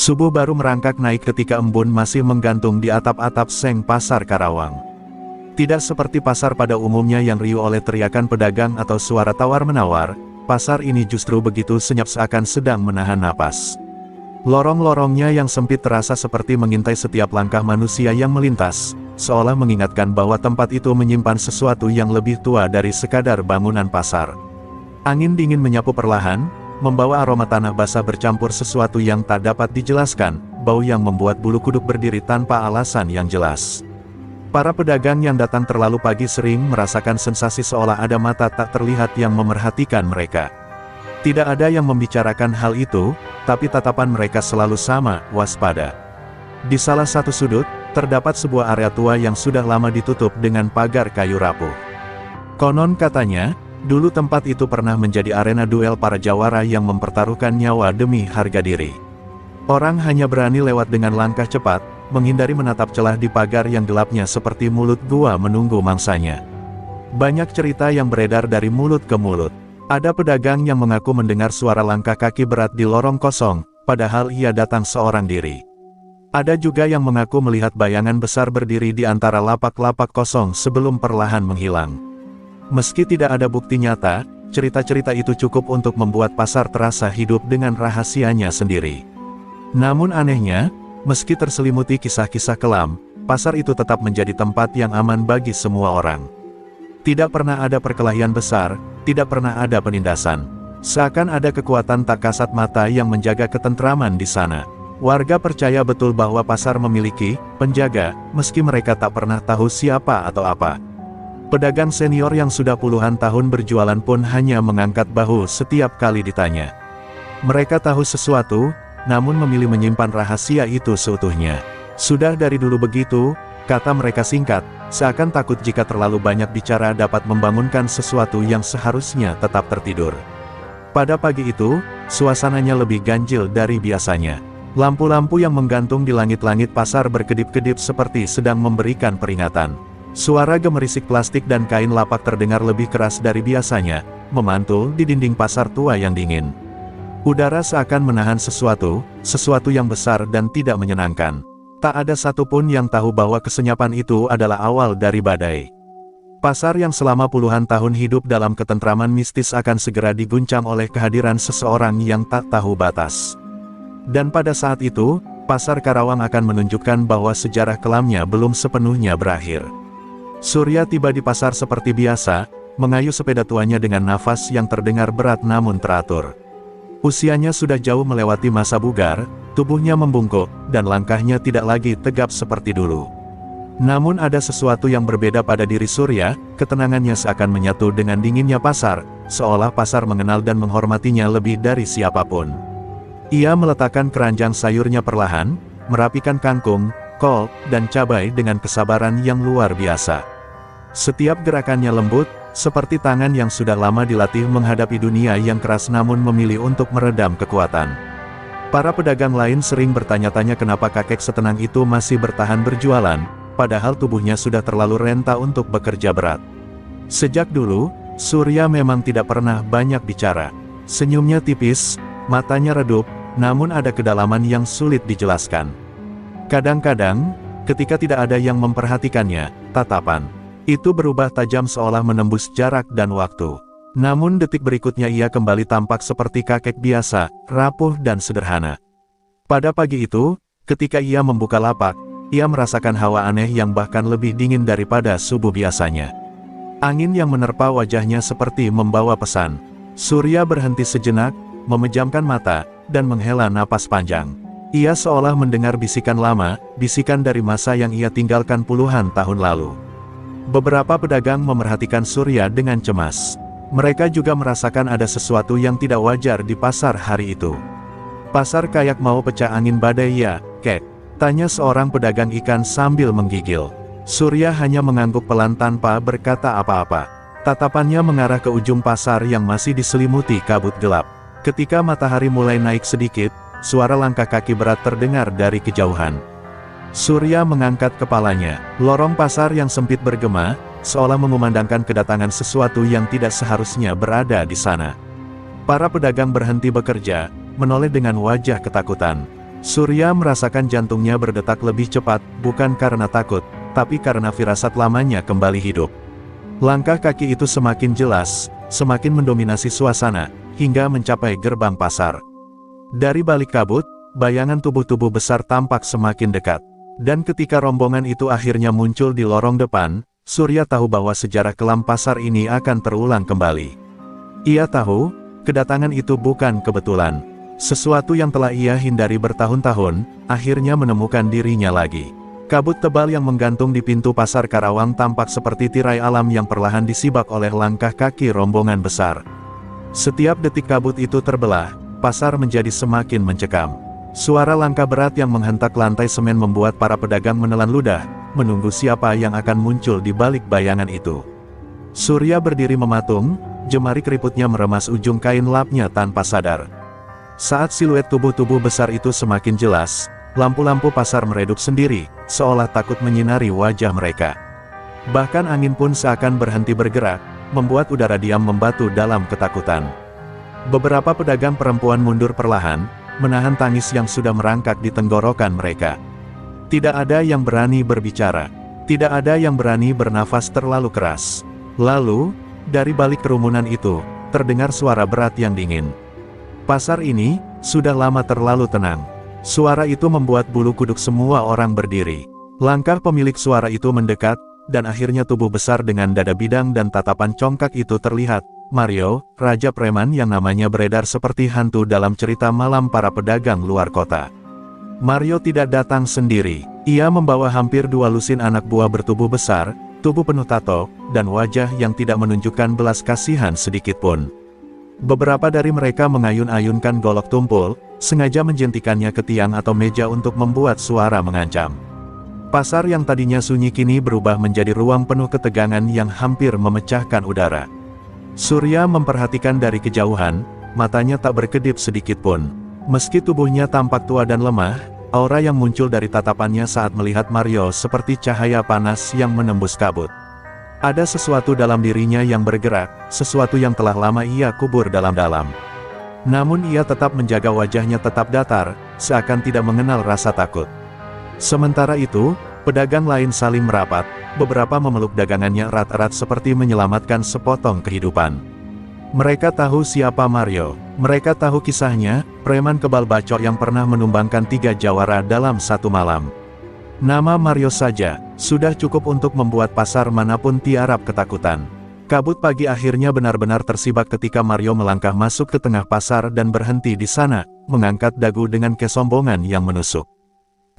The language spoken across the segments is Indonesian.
Subuh baru merangkak naik ketika embun masih menggantung di atap-atap seng pasar Karawang. Tidak seperti pasar pada umumnya yang riuh oleh teriakan pedagang atau suara tawar-menawar, pasar ini justru begitu senyap seakan sedang menahan napas. Lorong-lorongnya yang sempit terasa seperti mengintai setiap langkah manusia yang melintas, seolah mengingatkan bahwa tempat itu menyimpan sesuatu yang lebih tua dari sekadar bangunan pasar. Angin dingin menyapu perlahan, membawa aroma tanah basah bercampur sesuatu yang tak dapat dijelaskan, bau yang membuat bulu kuduk berdiri tanpa alasan yang jelas. Para pedagang yang datang terlalu pagi sering merasakan sensasi seolah ada mata tak terlihat yang memerhatikan mereka. Tidak ada yang membicarakan hal itu, tapi tatapan mereka selalu sama, waspada. Di salah satu sudut, terdapat sebuah area tua yang sudah lama ditutup dengan pagar kayu rapuh. Konon katanya, dulu tempat itu pernah menjadi arena duel para jawara yang mempertaruhkan nyawa demi harga diri. Orang hanya berani lewat dengan langkah cepat, menghindari menatap celah di pagar yang gelapnya seperti mulut gua menunggu mangsanya. Banyak cerita yang beredar dari mulut ke mulut. Ada pedagang yang mengaku mendengar suara langkah kaki berat di lorong kosong, padahal ia datang seorang diri. Ada juga yang mengaku melihat bayangan besar berdiri di antara lapak-lapak kosong sebelum perlahan menghilang. Meski tidak ada bukti nyata, cerita-cerita itu cukup untuk membuat pasar terasa hidup dengan rahasianya sendiri. Namun anehnya, meski terselimuti kisah-kisah kelam, pasar itu tetap menjadi tempat yang aman bagi semua orang. Tidak pernah ada perkelahian besar, tidak pernah ada penindasan. Seakan ada kekuatan tak kasat mata yang menjaga ketentraman di sana. Warga percaya betul bahwa pasar memiliki penjaga, meski mereka tak pernah tahu siapa atau apa. Pedagang senior yang sudah puluhan tahun berjualan pun hanya mengangkat bahu setiap kali ditanya. Mereka tahu sesuatu, namun memilih menyimpan rahasia itu seutuhnya. Sudah dari dulu begitu, kata mereka singkat, seakan takut jika terlalu banyak bicara dapat membangunkan sesuatu yang seharusnya tetap tertidur. Pada pagi itu, suasananya lebih ganjil dari biasanya. Lampu-lampu yang menggantung di langit-langit pasar berkedip-kedip seperti sedang memberikan peringatan. Suara gemerisik plastik dan kain lapak terdengar lebih keras dari biasanya, memantul di dinding pasar tua yang dingin. Udara seakan menahan sesuatu yang besar dan tidak menyenangkan. Tak ada satupun yang tahu bahwa kesenyapan itu adalah awal dari badai. Pasar yang selama puluhan tahun hidup dalam ketentraman mistis akan segera diguncang oleh kehadiran seseorang yang tak tahu batas. Dan pada saat itu, pasar Karawang akan menunjukkan bahwa sejarah kelamnya belum sepenuhnya berakhir. Surya tiba di pasar seperti biasa, mengayuh sepeda tuanya dengan nafas yang terdengar berat namun teratur. Usianya sudah jauh melewati masa bugar, tubuhnya membungkuk, dan langkahnya tidak lagi tegap seperti dulu. Namun ada sesuatu yang berbeda pada diri Surya, ketenangannya seakan menyatu dengan dinginnya pasar, seolah pasar mengenal dan menghormatinya lebih dari siapapun. Ia meletakkan keranjang sayurnya perlahan, merapikan kangkung, kol, dan cabai dengan kesabaran yang luar biasa. Setiap gerakannya lembut, seperti tangan yang sudah lama dilatih menghadapi dunia yang keras namun memilih untuk meredam kekuatan. Para pedagang lain sering bertanya-tanya kenapa kakek setenang itu masih bertahan berjualan, padahal tubuhnya sudah terlalu renta untuk bekerja berat. Sejak dulu, Surya memang tidak pernah banyak bicara. Senyumnya tipis, matanya redup, namun ada kedalaman yang sulit dijelaskan. Kadang-kadang, ketika tidak ada yang memperhatikannya, tatapan itu berubah tajam seolah menembus jarak dan waktu. Namun detik berikutnya ia kembali tampak seperti kakek biasa, rapuh dan sederhana. Pada pagi itu, ketika ia membuka lapak, ia merasakan hawa aneh yang bahkan lebih dingin daripada subuh biasanya. Angin yang menerpa wajahnya seperti membawa pesan. Surya berhenti sejenak, memejamkan mata, dan menghela napas panjang. Ia seolah mendengar bisikan lama, bisikan dari masa yang ia tinggalkan puluhan tahun lalu. Beberapa pedagang memerhatikan Surya dengan cemas. Mereka juga merasakan ada sesuatu yang tidak wajar di pasar hari itu. Pasar kayak mau pecah angin badai ya, kek? Tanya seorang pedagang ikan sambil menggigil. Surya hanya mengangguk pelan tanpa berkata apa-apa. Tatapannya mengarah ke ujung pasar yang masih diselimuti kabut gelap. Ketika matahari mulai naik sedikit, suara langkah kaki berat terdengar dari kejauhan. Surya mengangkat kepalanya. Lorong pasar yang sempit bergema, seolah mengumandangkan kedatangan sesuatu yang tidak seharusnya berada di sana. Para pedagang berhenti bekerja, menoleh dengan wajah ketakutan. Surya merasakan jantungnya berdetak lebih cepat, bukan karena takut, tapi karena firasat lamanya kembali hidup. Langkah kaki itu semakin jelas, semakin mendominasi suasana, hingga mencapai gerbang pasar. Dari balik kabut, bayangan tubuh-tubuh besar tampak semakin dekat. Dan ketika rombongan itu akhirnya muncul di lorong depan, Surya tahu bahwa sejarah kelam pasar ini akan terulang kembali. Ia tahu, kedatangan itu bukan kebetulan. Sesuatu yang telah ia hindari bertahun-tahun, akhirnya menemukan dirinya lagi. Kabut tebal yang menggantung di pintu pasar Karawang tampak seperti tirai alam yang perlahan disibak oleh langkah kaki rombongan besar. Setiap detik kabut itu terbelah, pasar menjadi semakin mencekam. Suara langkah berat yang menghentak lantai semen membuat para pedagang menelan ludah, menunggu siapa yang akan muncul di balik bayangan itu. Surya berdiri mematung, jemari keriputnya meremas ujung kain lapnya tanpa sadar. Saat siluet tubuh-tubuh besar itu semakin jelas, lampu-lampu pasar meredup sendiri, seolah takut menyinari wajah mereka. Bahkan angin pun seakan berhenti bergerak, membuat udara diam membatu dalam ketakutan. Beberapa pedagang perempuan mundur perlahan, menahan tangis yang sudah merangkak di tenggorokan mereka. Tidak ada yang berani berbicara. Tidak ada yang berani bernafas terlalu keras. Lalu, dari balik kerumunan itu, terdengar suara berat yang dingin. Pasar ini, sudah lama terlalu tenang. Suara itu membuat bulu kuduk semua orang berdiri. Langkah pemilik suara itu mendekat, dan akhirnya tubuh besar dengan dada bidang dan tatapan congkak itu terlihat. Mario, raja preman yang namanya beredar seperti hantu dalam cerita malam para pedagang luar kota. Mario tidak datang sendiri. Ia membawa hampir 2 lusin anak buah bertubuh besar, tubuh penuh tato, dan wajah yang tidak menunjukkan belas kasihan sedikitpun. Beberapa dari mereka mengayun-ayunkan golok tumpul, sengaja menjentikannya ke tiang atau meja untuk membuat suara mengancam. Pasar yang tadinya sunyi kini berubah menjadi ruang penuh ketegangan yang hampir memecahkan udara. Surya memperhatikan dari kejauhan, matanya tak berkedip sedikitpun. Meski tubuhnya tampak tua dan lemah, aura yang muncul dari tatapannya saat melihat Mario seperti cahaya panas yang menembus kabut. Ada sesuatu dalam dirinya yang bergerak, sesuatu yang telah lama ia kubur dalam-dalam. Namun ia tetap menjaga wajahnya tetap datar, seakan tidak mengenal rasa takut. Sementara itu, pedagang lain saling merapat, beberapa memeluk dagangannya erat-erat seperti menyelamatkan sepotong kehidupan. Mereka tahu siapa Mario, mereka tahu kisahnya, preman kebal bacok yang pernah menumbangkan 3 jawara dalam satu malam. Nama Mario saja, sudah cukup untuk membuat pasar manapun tiarap ketakutan. Kabut pagi akhirnya benar-benar tersibak ketika Mario melangkah masuk ke tengah pasar dan berhenti di sana, mengangkat dagu dengan kesombongan yang menusuk.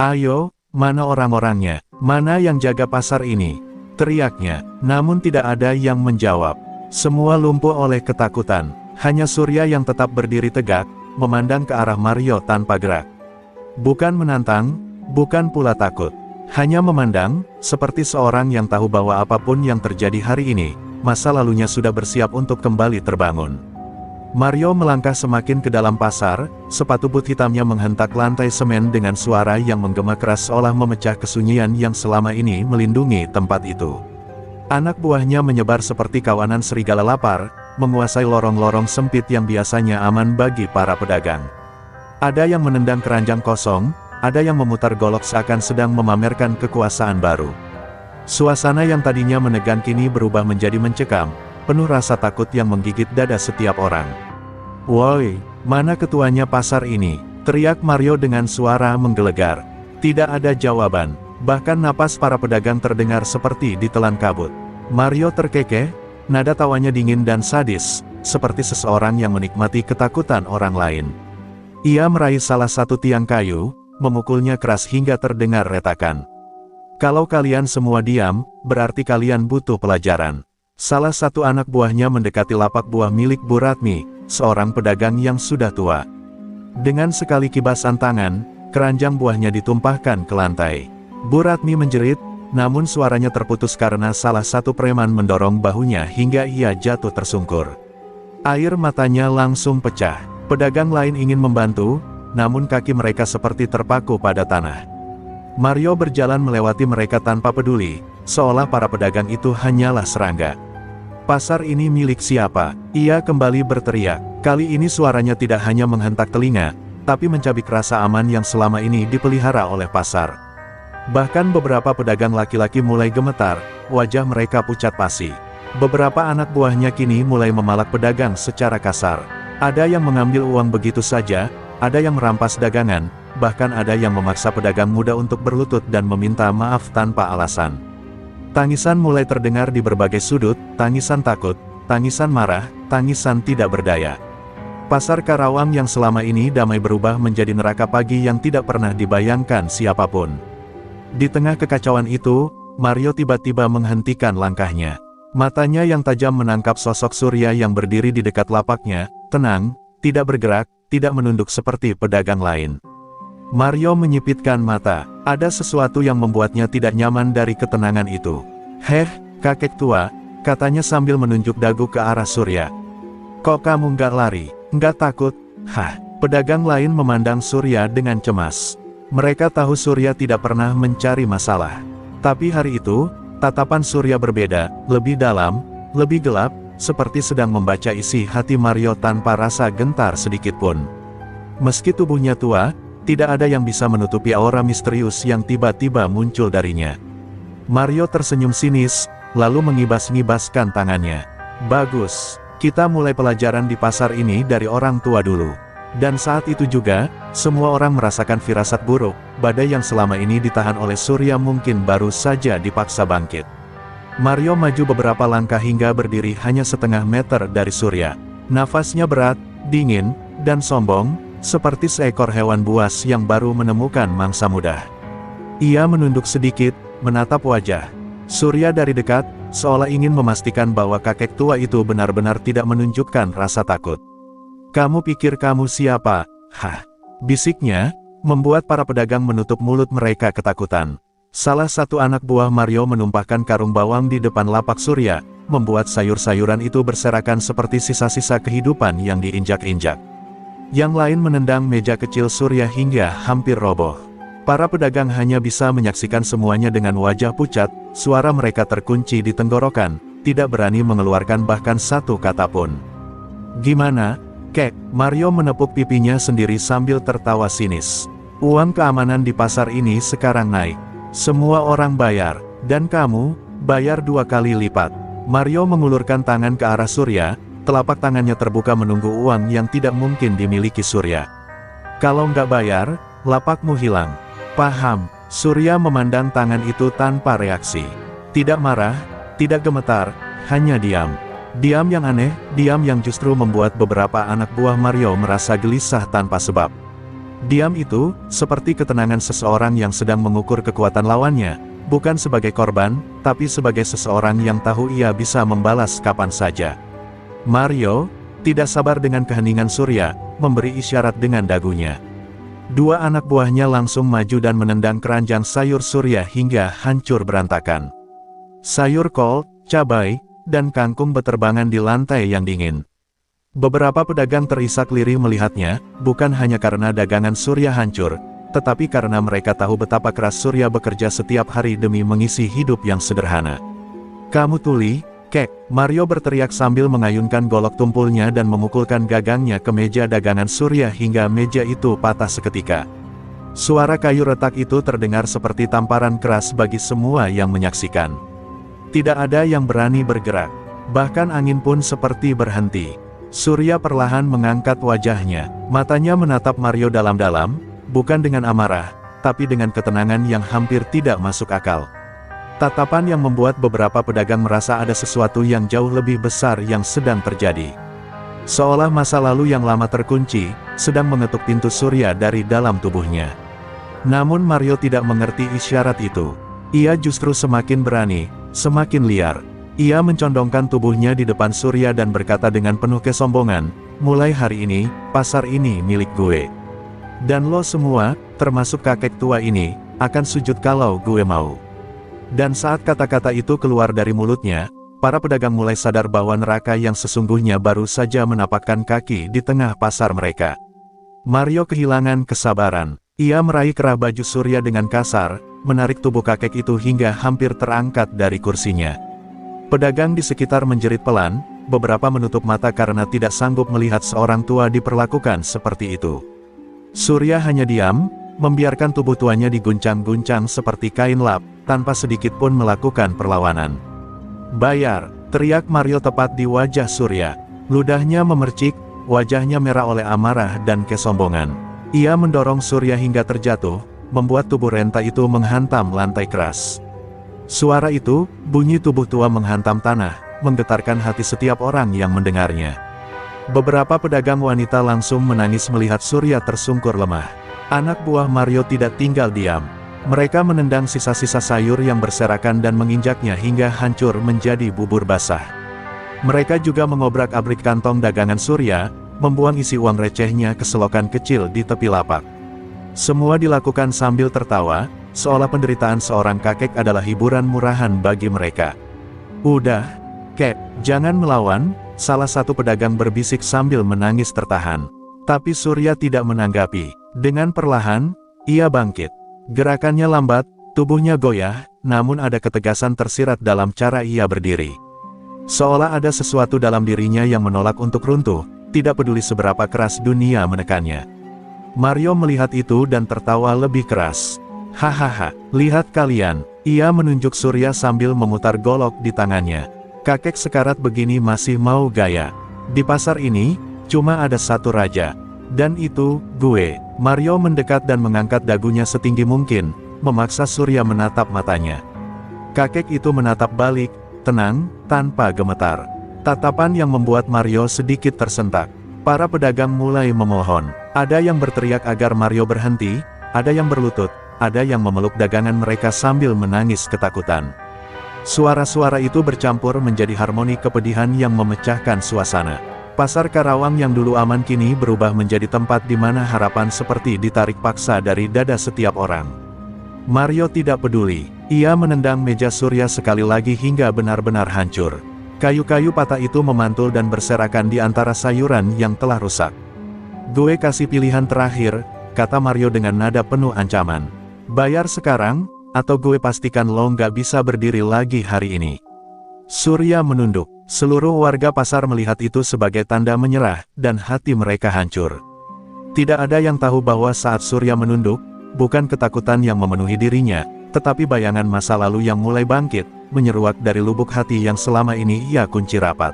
"Ayo, mana orang-orangnya? Mana yang jaga pasar ini?" teriaknya, namun tidak ada yang menjawab. Semua lumpuh oleh ketakutan, hanya Surya yang tetap berdiri tegak, memandang ke arah Mario tanpa gerak. Bukan menantang, bukan pula takut, hanya memandang, seperti seorang yang tahu bahwa apapun yang terjadi hari ini, masa lalunya sudah bersiap untuk kembali terbangun. Mario melangkah semakin ke dalam pasar, sepatu boot hitamnya menghentak lantai semen dengan suara yang menggema keras seolah memecah kesunyian yang selama ini melindungi tempat itu. Anak buahnya menyebar seperti kawanan serigala lapar, menguasai lorong-lorong sempit yang biasanya aman bagi para pedagang. Ada yang menendang keranjang kosong, ada yang memutar golok seakan sedang memamerkan kekuasaan baru. Suasana yang tadinya menegang kini berubah menjadi mencekam, penuh rasa takut yang menggigit dada setiap orang. "Woi, mana ketuanya pasar ini?" teriak Mario dengan suara menggelegar. Tidak ada jawaban, bahkan napas para pedagang terdengar seperti ditelan kabut. Mario terkekeh, nada tawanya dingin dan sadis, seperti seseorang yang menikmati ketakutan orang lain. Ia meraih salah satu tiang kayu, memukulnya keras hingga terdengar retakan. "Kalau kalian semua diam, berarti kalian butuh pelajaran." Salah satu anak buahnya mendekati lapak buah milik Bu Ratmi, seorang pedagang yang sudah tua. Dengan sekali kibasan tangan, keranjang buahnya ditumpahkan ke lantai. Bu Ratmi menjerit, namun suaranya terputus karena salah satu preman mendorong bahunya hingga ia jatuh tersungkur. Air matanya langsung pecah. Pedagang lain ingin membantu, namun kaki mereka seperti terpaku pada tanah. Mario berjalan melewati mereka tanpa peduli, seolah para pedagang itu hanyalah serangga. "Pasar ini milik siapa?" ia kembali berteriak. Kali ini suaranya tidak hanya menghentak telinga, tapi mencabik rasa aman yang selama ini dipelihara oleh pasar. Bahkan beberapa pedagang laki-laki mulai gemetar, wajah mereka pucat pasi. Beberapa anak buahnya kini mulai memalak pedagang secara kasar. Ada yang mengambil uang begitu saja, ada yang merampas dagangan, bahkan ada yang memaksa pedagang muda untuk berlutut dan meminta maaf tanpa alasan. Tangisan mulai terdengar di berbagai sudut, tangisan takut, tangisan marah, tangisan tidak berdaya. Pasar Karawang yang selama ini damai berubah menjadi neraka pagi yang tidak pernah dibayangkan siapapun. Di tengah kekacauan itu, Mario tiba-tiba menghentikan langkahnya. Matanya yang tajam menangkap sosok Surya yang berdiri di dekat lapaknya, tenang, tidak bergerak, tidak menunduk seperti pedagang lain. Mario menyipitkan mata, ada sesuatu yang membuatnya tidak nyaman dari ketenangan itu. "Heh, kakek tua," katanya sambil menunjuk dagu ke arah Surya. "Kok kamu nggak lari, nggak takut?" Hah, pedagang lain memandang Surya dengan cemas. Mereka tahu Surya tidak pernah mencari masalah. Tapi hari itu, tatapan Surya berbeda, lebih dalam, lebih gelap, seperti sedang membaca isi hati Mario tanpa rasa gentar sedikitpun. Meski tubuhnya tua, tidak ada yang bisa menutupi aura misterius yang tiba-tiba muncul darinya. Mario tersenyum sinis, lalu mengibas-ngibaskan tangannya. "Bagus, kita mulai pelajaran di pasar ini dari orang tua dulu." Dan saat itu juga, semua orang merasakan firasat buruk, badai yang selama ini ditahan oleh Surya mungkin baru saja dipaksa bangkit. Mario maju beberapa langkah hingga berdiri hanya setengah meter dari Surya. Nafasnya berat, dingin, dan sombong, seperti seekor hewan buas yang baru menemukan mangsa muda. Ia menunduk sedikit, menatap wajah Surya dari dekat, seolah ingin memastikan bahwa kakek tua itu benar-benar tidak menunjukkan rasa takut. "Kamu pikir kamu siapa?" "Hah," bisiknya, membuat para pedagang menutup mulut mereka ketakutan. Salah satu anak buah Mario menumpahkan karung bawang di depan lapak Surya, membuat sayur-sayuran itu berserakan seperti sisa-sisa kehidupan yang diinjak-injak. Yang lain menendang meja kecil Surya hingga hampir roboh. Para pedagang hanya bisa menyaksikan semuanya dengan wajah pucat, suara mereka terkunci di tenggorokan, tidak berani mengeluarkan bahkan satu kata pun. "Gimana, kek?" Mario menepuk pipinya sendiri sambil tertawa sinis. "Uang keamanan di pasar ini sekarang naik. Semua orang bayar, dan kamu, bayar 2 kali lipat." Mario mengulurkan tangan ke arah Surya, telapak tangannya terbuka menunggu uang yang tidak mungkin dimiliki Surya. "Kalau nggak bayar, lapakmu hilang." "Paham." Surya memandang tangan itu tanpa reaksi. Tidak marah, tidak gemetar, hanya diam. Diam yang aneh, diam yang justru membuat beberapa anak buah Mario merasa gelisah tanpa sebab. Diam itu, seperti ketenangan seseorang yang sedang mengukur kekuatan lawannya, bukan sebagai korban, tapi sebagai seseorang yang tahu ia bisa membalas kapan saja. Mario tidak sabar dengan keheningan Surya, memberi isyarat dengan dagunya. Dua anak buahnya langsung maju dan menendang keranjang sayur Surya hingga hancur berantakan. Sayur kol, cabai, dan kangkung beterbangan di lantai yang dingin. Beberapa pedagang terisak lirih melihatnya, bukan hanya karena dagangan Surya hancur, tetapi karena mereka tahu betapa keras Surya bekerja setiap hari demi mengisi hidup yang sederhana. "Kamu tuli, kek!" Mario berteriak sambil mengayunkan golok tumpulnya dan memukulkan gagangnya ke meja dagangan Surya hingga meja itu patah seketika. Suara kayu retak itu terdengar seperti tamparan keras bagi semua yang menyaksikan. Tidak ada yang berani bergerak, bahkan angin pun seperti berhenti. Surya perlahan mengangkat wajahnya, matanya menatap Mario dalam-dalam, bukan dengan amarah, tapi dengan ketenangan yang hampir tidak masuk akal. Tatapan yang membuat beberapa pedagang merasa ada sesuatu yang jauh lebih besar yang sedang terjadi. Seolah masa lalu yang lama terkunci, sedang mengetuk pintu Surya dari dalam tubuhnya. Namun Mario tidak mengerti isyarat itu. Ia justru semakin berani, semakin liar. Ia mencondongkan tubuhnya di depan Surya dan berkata dengan penuh kesombongan, "Mulai hari ini, pasar ini milik gue. Dan lo semua, termasuk kakek tua ini, akan sujud kalau gue mau." Dan saat kata-kata itu keluar dari mulutnya, para pedagang mulai sadar bahwa neraka yang sesungguhnya baru saja menapakkan kaki di tengah pasar mereka. Mario kehilangan kesabaran. Ia meraih kerah baju Surya dengan kasar, menarik tubuh kakek itu hingga hampir terangkat dari kursinya. Pedagang di sekitar menjerit pelan, beberapa menutup mata karena tidak sanggup melihat seorang tua diperlakukan seperti itu. Surya hanya diam, membiarkan tubuh tuanya diguncang-guncang seperti kain lap, tanpa sedikit pun melakukan perlawanan. "Bayar!" teriak Mario tepat di wajah Surya. Ludahnya memercik, wajahnya merah oleh amarah dan kesombongan. Ia mendorong Surya hingga terjatuh, membuat tubuh renta itu menghantam lantai keras. Suara itu, bunyi tubuh tua menghantam tanah, menggetarkan hati setiap orang yang mendengarnya. Beberapa pedagang wanita langsung menangis melihat Surya tersungkur lemah. Anak buah Mario tidak tinggal diam. Mereka menendang sisa-sisa sayur yang berserakan dan menginjaknya hingga hancur menjadi bubur basah. Mereka juga mengobrak-abrik kantong dagangan Surya, membuang isi uang recehnya ke selokan kecil di tepi lapak. Semua dilakukan sambil tertawa, seolah penderitaan seorang kakek adalah hiburan murahan bagi mereka. "Udah, Kek, jangan melawan," salah satu pedagang berbisik sambil menangis tertahan. Tapi Surya tidak menanggapi. Dengan perlahan, ia bangkit. Gerakannya lambat, tubuhnya goyah, namun ada ketegasan tersirat dalam cara ia berdiri. Seolah ada sesuatu dalam dirinya yang menolak untuk runtuh, tidak peduli seberapa keras dunia menekannya. Mario melihat itu dan tertawa lebih keras. "Hahaha, lihat kalian," ia menunjuk Surya sambil memutar golok di tangannya. "Kakek sekarat begini masih mau gaya. Di pasar ini, cuma ada satu raja. Dan itu, gue." Mario mendekat dan mengangkat dagunya setinggi mungkin, memaksa Surya menatap matanya. Kakek itu menatap balik, tenang, tanpa gemetar. Tatapan yang membuat Mario sedikit tersentak. Para pedagang mulai memohon. Ada yang berteriak agar Mario berhenti, ada yang berlutut, ada yang memeluk dagangan mereka sambil menangis ketakutan. Suara-suara itu bercampur menjadi harmoni kepedihan yang memecahkan suasana. Pasar Karawang yang dulu aman kini berubah menjadi tempat di mana harapan seperti ditarik paksa dari dada setiap orang. Mario tidak peduli. Ia menendang meja Surya sekali lagi hingga benar-benar hancur. Kayu-kayu patah itu memantul dan berserakan di antara sayuran yang telah rusak. "Gue kasih pilihan terakhir," kata Mario dengan nada penuh ancaman. "Bayar sekarang, atau gue pastikan lo nggak bisa berdiri lagi hari ini." Surya menunduk. Seluruh warga pasar melihat itu sebagai tanda menyerah, dan hati mereka hancur. Tidak ada yang tahu bahwa saat Surya menunduk, bukan ketakutan yang memenuhi dirinya, tetapi bayangan masa lalu yang mulai bangkit, menyeruak dari lubuk hati yang selama ini ia kunci rapat.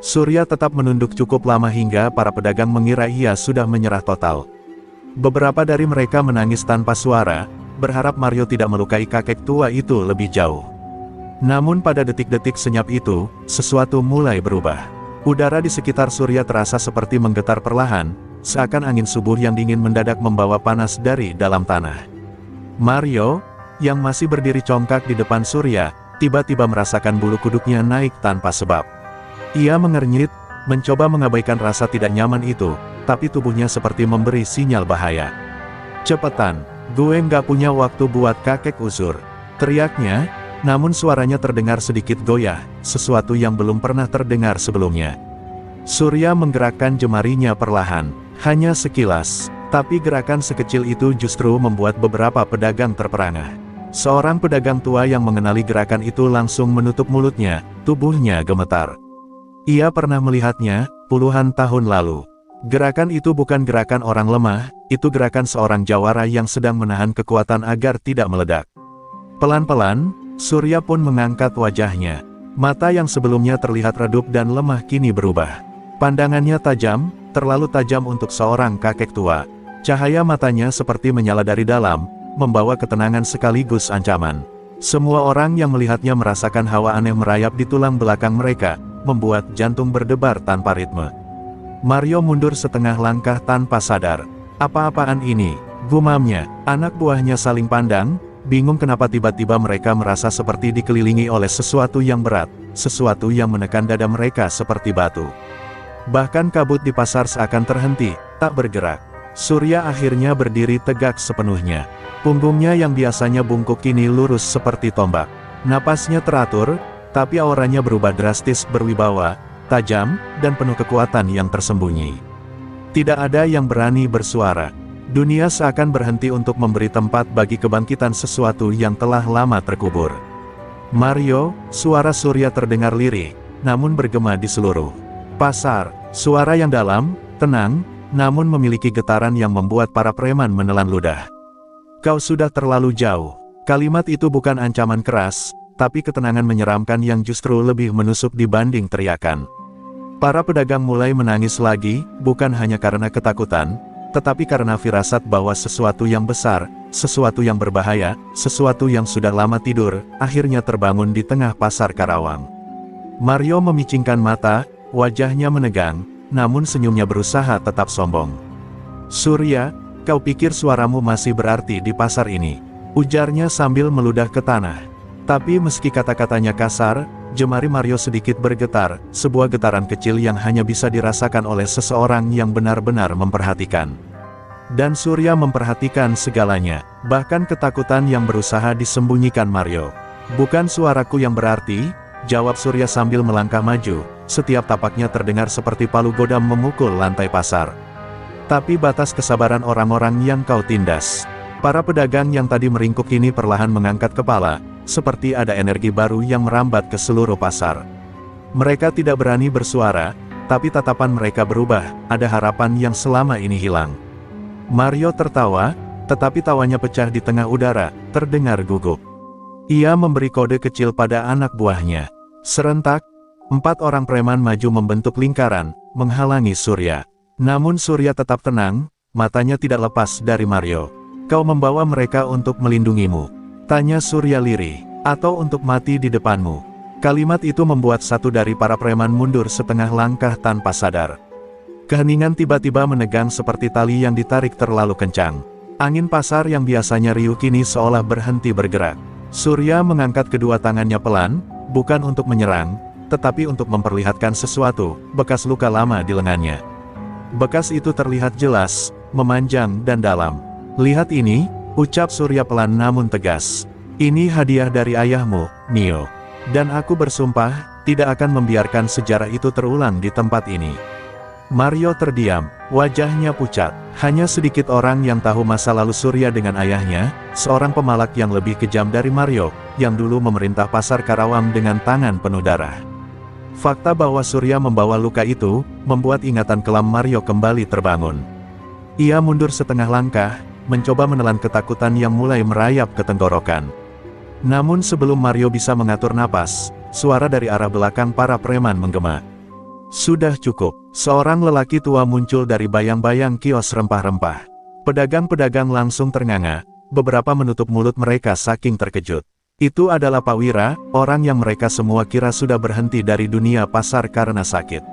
Surya tetap menunduk cukup lama hingga para pedagang mengira ia sudah menyerah total. Beberapa dari mereka menangis tanpa suara, berharap Mario tidak melukai kakek tua itu lebih jauh. Namun pada detik-detik senyap itu, sesuatu mulai berubah. Udara di sekitar Surya terasa seperti menggetar perlahan, seakan angin subuh yang dingin mendadak membawa panas dari dalam tanah. Mario, yang masih berdiri congkak di depan Surya, tiba-tiba merasakan bulu kuduknya naik tanpa sebab. Ia mengernyit, mencoba mengabaikan rasa tidak nyaman itu, tapi tubuhnya seperti memberi sinyal bahaya. "Cepetan, gue nggak punya waktu buat kakek usur," teriaknya. Namun suaranya terdengar sedikit goyah, sesuatu yang belum pernah terdengar sebelumnya. Surya menggerakkan jemarinya perlahan, hanya sekilas, tapi gerakan sekecil itu justru membuat beberapa pedagang terperangah. Seorang pedagang tua yang mengenali gerakan itu langsung menutup mulutnya, tubuhnya gemetar. Ia pernah melihatnya, puluhan tahun lalu. Gerakan itu bukan gerakan orang lemah, itu gerakan seorang jawara yang sedang menahan kekuatan agar tidak meledak. Pelan-pelan, Surya pun mengangkat wajahnya. Mata yang sebelumnya terlihat redup dan lemah kini berubah. Pandangannya tajam, terlalu tajam untuk seorang kakek tua. Cahaya matanya seperti menyala dari dalam, membawa ketenangan sekaligus ancaman. Semua orang yang melihatnya merasakan hawa aneh merayap di tulang belakang mereka, membuat jantung berdebar tanpa ritme. Mario mundur setengah langkah tanpa sadar. "Apa-apaan ini?" gumamnya. Anak buahnya saling pandang, bingung kenapa tiba-tiba mereka merasa seperti dikelilingi oleh sesuatu yang berat, sesuatu yang menekan dada mereka seperti batu. Bahkan kabut di pasar seakan terhenti, tak bergerak. Surya akhirnya berdiri tegak sepenuhnya. Punggungnya yang biasanya bungkuk kini lurus seperti tombak. Napasnya teratur, tapi auranya berubah drastis, berwibawa, tajam, dan penuh kekuatan yang tersembunyi. Tidak ada yang berani bersuara. Dunia seakan berhenti untuk memberi tempat bagi kebangkitan sesuatu yang telah lama terkubur. "Mario," suara Surya terdengar lirih, namun bergema di seluruh pasar. Suara yang dalam, tenang, namun memiliki getaran yang membuat para preman menelan ludah. Kau sudah terlalu jauh. Kalimat itu bukan ancaman keras, tapi ketenangan menyeramkan yang justru lebih menusuk dibanding teriakan. Para pedagang mulai menangis lagi, bukan hanya karena ketakutan, tetapi karena firasat bahwa sesuatu yang besar, sesuatu yang berbahaya, sesuatu yang sudah lama tidur, akhirnya terbangun di tengah pasar Karawang. Mario memicingkan mata, wajahnya menegang, namun senyumnya berusaha tetap sombong. "Surya, kau pikir suaramu masih berarti di pasar ini?" ujarnya sambil meludah ke tanah. Tapi meski kata-katanya kasar, jemari Mario sedikit bergetar, sebuah getaran kecil yang hanya bisa dirasakan oleh seseorang yang benar-benar memperhatikan. Dan Surya memperhatikan segalanya, bahkan ketakutan yang berusaha disembunyikan Mario. "Bukan suaraku yang berarti," jawab Surya sambil melangkah maju, setiap tapaknya terdengar seperti palu godam memukul lantai pasar. "Tapi batas kesabaran orang-orang yang kau tindas." Para pedagang yang tadi meringkuk ini perlahan mengangkat kepala, seperti ada energi baru yang merambat ke seluruh pasar. Mereka tidak berani bersuara, tapi tatapan mereka berubah, ada harapan yang selama ini hilang. Mario tertawa, tetapi tawanya pecah di tengah udara, terdengar gugup. Ia memberi kode kecil pada anak buahnya. Serentak, 4 orang preman maju membentuk lingkaran, menghalangi Surya. Namun Surya tetap tenang, matanya tidak lepas dari Mario. "Kau membawa mereka untuk melindungimu?" tanya Surya lirih. "Atau untuk mati di depanmu?" Kalimat itu membuat satu dari para preman mundur setengah langkah tanpa sadar. Keheningan tiba-tiba menegang seperti tali yang ditarik terlalu kencang. Angin pasar yang biasanya riuh kini seolah berhenti bergerak. Surya mengangkat kedua tangannya pelan, bukan untuk menyerang, tetapi untuk memperlihatkan sesuatu, bekas luka lama di lengannya. Bekas itu terlihat jelas, memanjang dan dalam. "Lihat ini," ucap Surya pelan namun tegas. "Ini hadiah dari ayahmu, Nio. Dan aku bersumpah, tidak akan membiarkan sejarah itu terulang di tempat ini." Mario terdiam, wajahnya pucat. Hanya sedikit orang yang tahu masa lalu Surya dengan ayahnya, seorang pemalak yang lebih kejam dari Mario, yang dulu memerintah pasar Karawang dengan tangan penuh darah. Fakta bahwa Surya membawa luka itu, membuat ingatan kelam Mario kembali terbangun. Ia mundur setengah langkah, mencoba menelan ketakutan yang mulai merayap ke tenggorokan. Namun sebelum Mario bisa mengatur napas, suara dari arah belakang para preman menggema. "Sudah cukup." Seorang lelaki tua muncul dari bayang-bayang kios rempah-rempah. Pedagang-pedagang langsung ternganga, beberapa menutup mulut mereka saking terkejut. Itu adalah Pak Wira, orang yang mereka semua kira sudah berhenti dari dunia pasar karena sakit.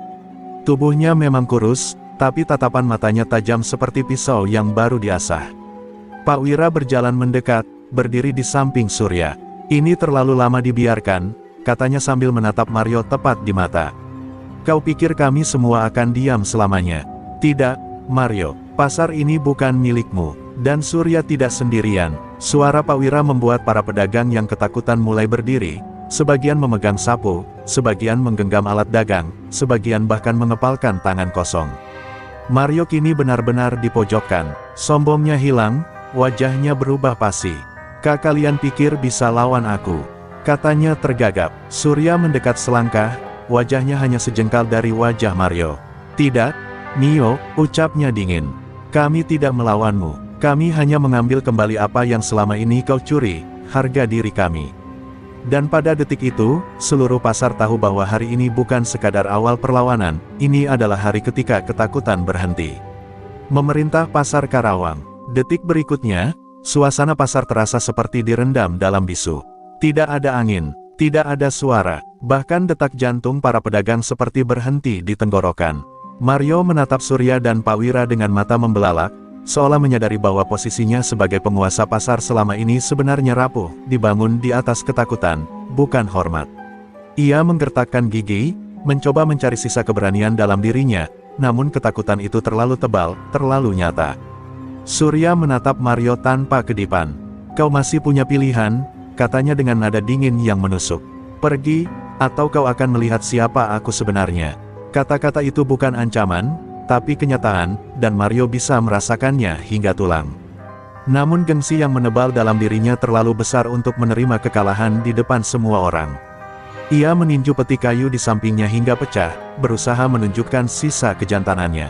Tubuhnya memang kurus, tapi tatapan matanya tajam seperti pisau yang baru diasah. Pak Wira berjalan mendekat, berdiri di samping Surya. "Ini terlalu lama dibiarkan," katanya sambil menatap Mario tepat di mata. "Kau pikir kami semua akan diam selamanya?" "Tidak, Mario. Pasar ini bukan milikmu. Dan Surya tidak sendirian." Suara Pak Wira membuat para pedagang yang ketakutan mulai berdiri. Sebagian memegang sapu, sebagian menggenggam alat dagang, sebagian bahkan mengepalkan tangan kosong. Mario kini benar-benar dipojokkan. Sombongnya hilang, wajahnya berubah pasi. Kalian pikir bisa lawan aku?" katanya tergagap. Surya mendekat selangkah, wajahnya hanya sejengkal dari wajah Mario. "Tidak, Nio," ucapnya dingin. "Kami tidak melawanmu. Kami hanya mengambil kembali apa yang selama ini kau curi, harga diri kami." Dan pada detik itu, seluruh pasar tahu bahwa hari ini bukan sekadar awal perlawanan, ini adalah hari ketika ketakutan berhenti. Memerintah pasar Karawang. Detik berikutnya, suasana pasar terasa seperti direndam dalam bisu. Tidak ada angin, tidak ada suara, bahkan detak jantung para pedagang seperti berhenti di tenggorokan. Mario menatap Surya dan Pak Wira dengan mata membelalak, seolah menyadari bahwa posisinya sebagai penguasa pasar selama ini sebenarnya rapuh, dibangun di atas ketakutan, bukan hormat. Ia menggertakkan gigi, mencoba mencari sisa keberanian dalam dirinya, namun ketakutan itu terlalu tebal, terlalu nyata. Surya menatap Mario tanpa kedipan. "Kau masih punya pilihan," katanya dengan nada dingin yang menusuk. "Pergi, atau kau akan melihat siapa aku sebenarnya." Kata-kata itu bukan ancaman, tapi kenyataan, dan Mario bisa merasakannya hingga tulang. Namun gengsi yang menebal dalam dirinya terlalu besar untuk menerima kekalahan di depan semua orang. Ia meninju peti kayu di sampingnya hingga pecah, berusaha menunjukkan sisa kejantanannya.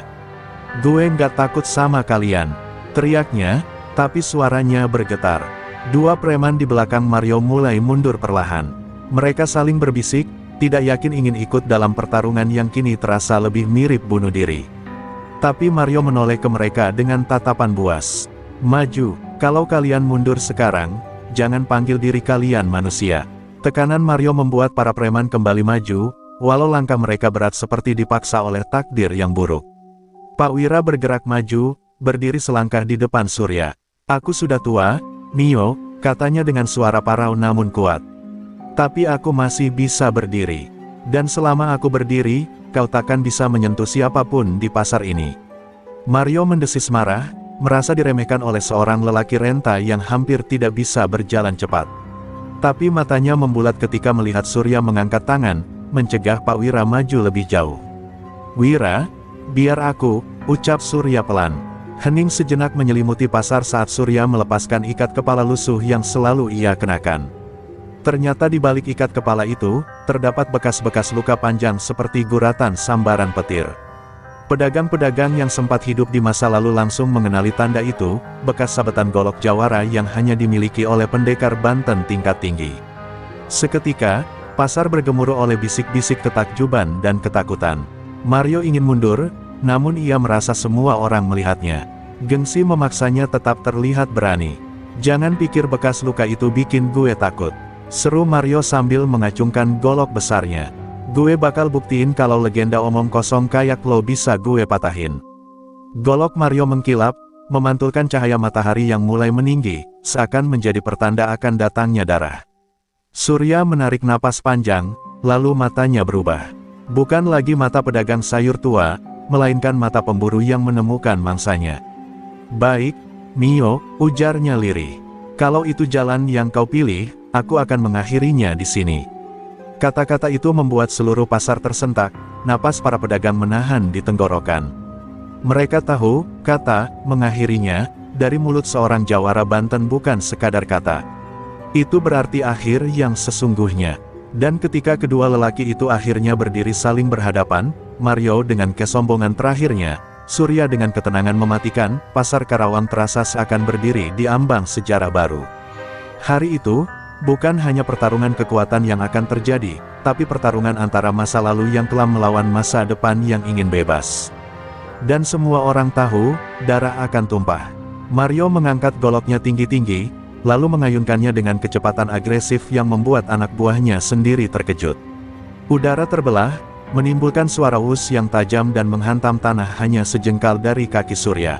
Gue nggak takut sama kalian, teriaknya, tapi suaranya bergetar. Dua preman di belakang Mario mulai mundur perlahan. Mereka saling berbisik, tidak yakin ingin ikut dalam pertarungan yang kini terasa lebih mirip bunuh diri. Tapi Mario menoleh ke mereka dengan tatapan buas. Maju, kalau kalian mundur sekarang, jangan panggil diri kalian manusia. Tekanan Mario membuat para preman kembali maju, walau langkah mereka berat seperti dipaksa oleh takdir yang buruk. Pak Wira bergerak maju, berdiri selangkah di depan Surya. Aku sudah tua, Mio, katanya dengan suara parau namun kuat. Tapi aku masih bisa berdiri. Dan selama aku berdiri, kau takkan bisa menyentuh siapapun di pasar ini. Mario mendesis marah, merasa diremehkan oleh seorang lelaki renta yang hampir tidak bisa berjalan cepat. Tapi matanya membulat ketika melihat Surya mengangkat tangan, mencegah Pak Wira maju lebih jauh. Wira, biar aku, ucap Surya pelan. Hening sejenak menyelimuti pasar saat Surya melepaskan ikat kepala lusuh yang selalu ia kenakan. Ternyata di balik ikat kepala itu, terdapat bekas-bekas luka panjang seperti guratan sambaran petir. Pedagang-pedagang yang sempat hidup di masa lalu langsung mengenali tanda itu, bekas sabetan golok jawara yang hanya dimiliki oleh pendekar Banten tingkat tinggi. Seketika, pasar bergemuruh oleh bisik-bisik ketakjuban dan ketakutan. Mario ingin mundur, namun ia merasa semua orang melihatnya. Gengsi memaksanya tetap terlihat berani. Jangan pikir bekas luka itu bikin gue takut, seru Mario sambil mengacungkan golok besarnya. Gue bakal buktiin kalau legenda omong kosong kayak lo bisa gue patahin. Golok Mario mengkilap, memantulkan cahaya matahari yang mulai meninggi, seakan menjadi pertanda akan datangnya darah. Surya menarik napas panjang, lalu matanya berubah. Bukan lagi mata pedagang sayur tua, melainkan mata pemburu yang menemukan mangsanya. Baik, Mio, ujarnya lirih. Kalau itu jalan yang kau pilih, aku akan mengakhirinya di sini. Kata-kata itu membuat seluruh pasar tersentak, napas para pedagang menahan di tenggorokan. Mereka tahu, kata, mengakhirinya, dari mulut seorang jawara Banten bukan sekadar kata. Itu berarti akhir yang sesungguhnya. Dan ketika kedua lelaki itu akhirnya berdiri saling berhadapan, Mario dengan kesombongan terakhirnya, Surya dengan ketenangan mematikan, pasar Karawang terasa seakan berdiri di ambang sejarah baru. Hari itu, bukan hanya pertarungan kekuatan yang akan terjadi, tapi pertarungan antara masa lalu yang telah melawan masa depan yang ingin bebas. Dan semua orang tahu, darah akan tumpah. Mario mengangkat goloknya tinggi-tinggi, lalu mengayunkannya dengan kecepatan agresif yang membuat anak buahnya sendiri terkejut. Udara terbelah, menimbulkan suara us yang tajam dan menghantam tanah hanya sejengkal dari kaki Surya.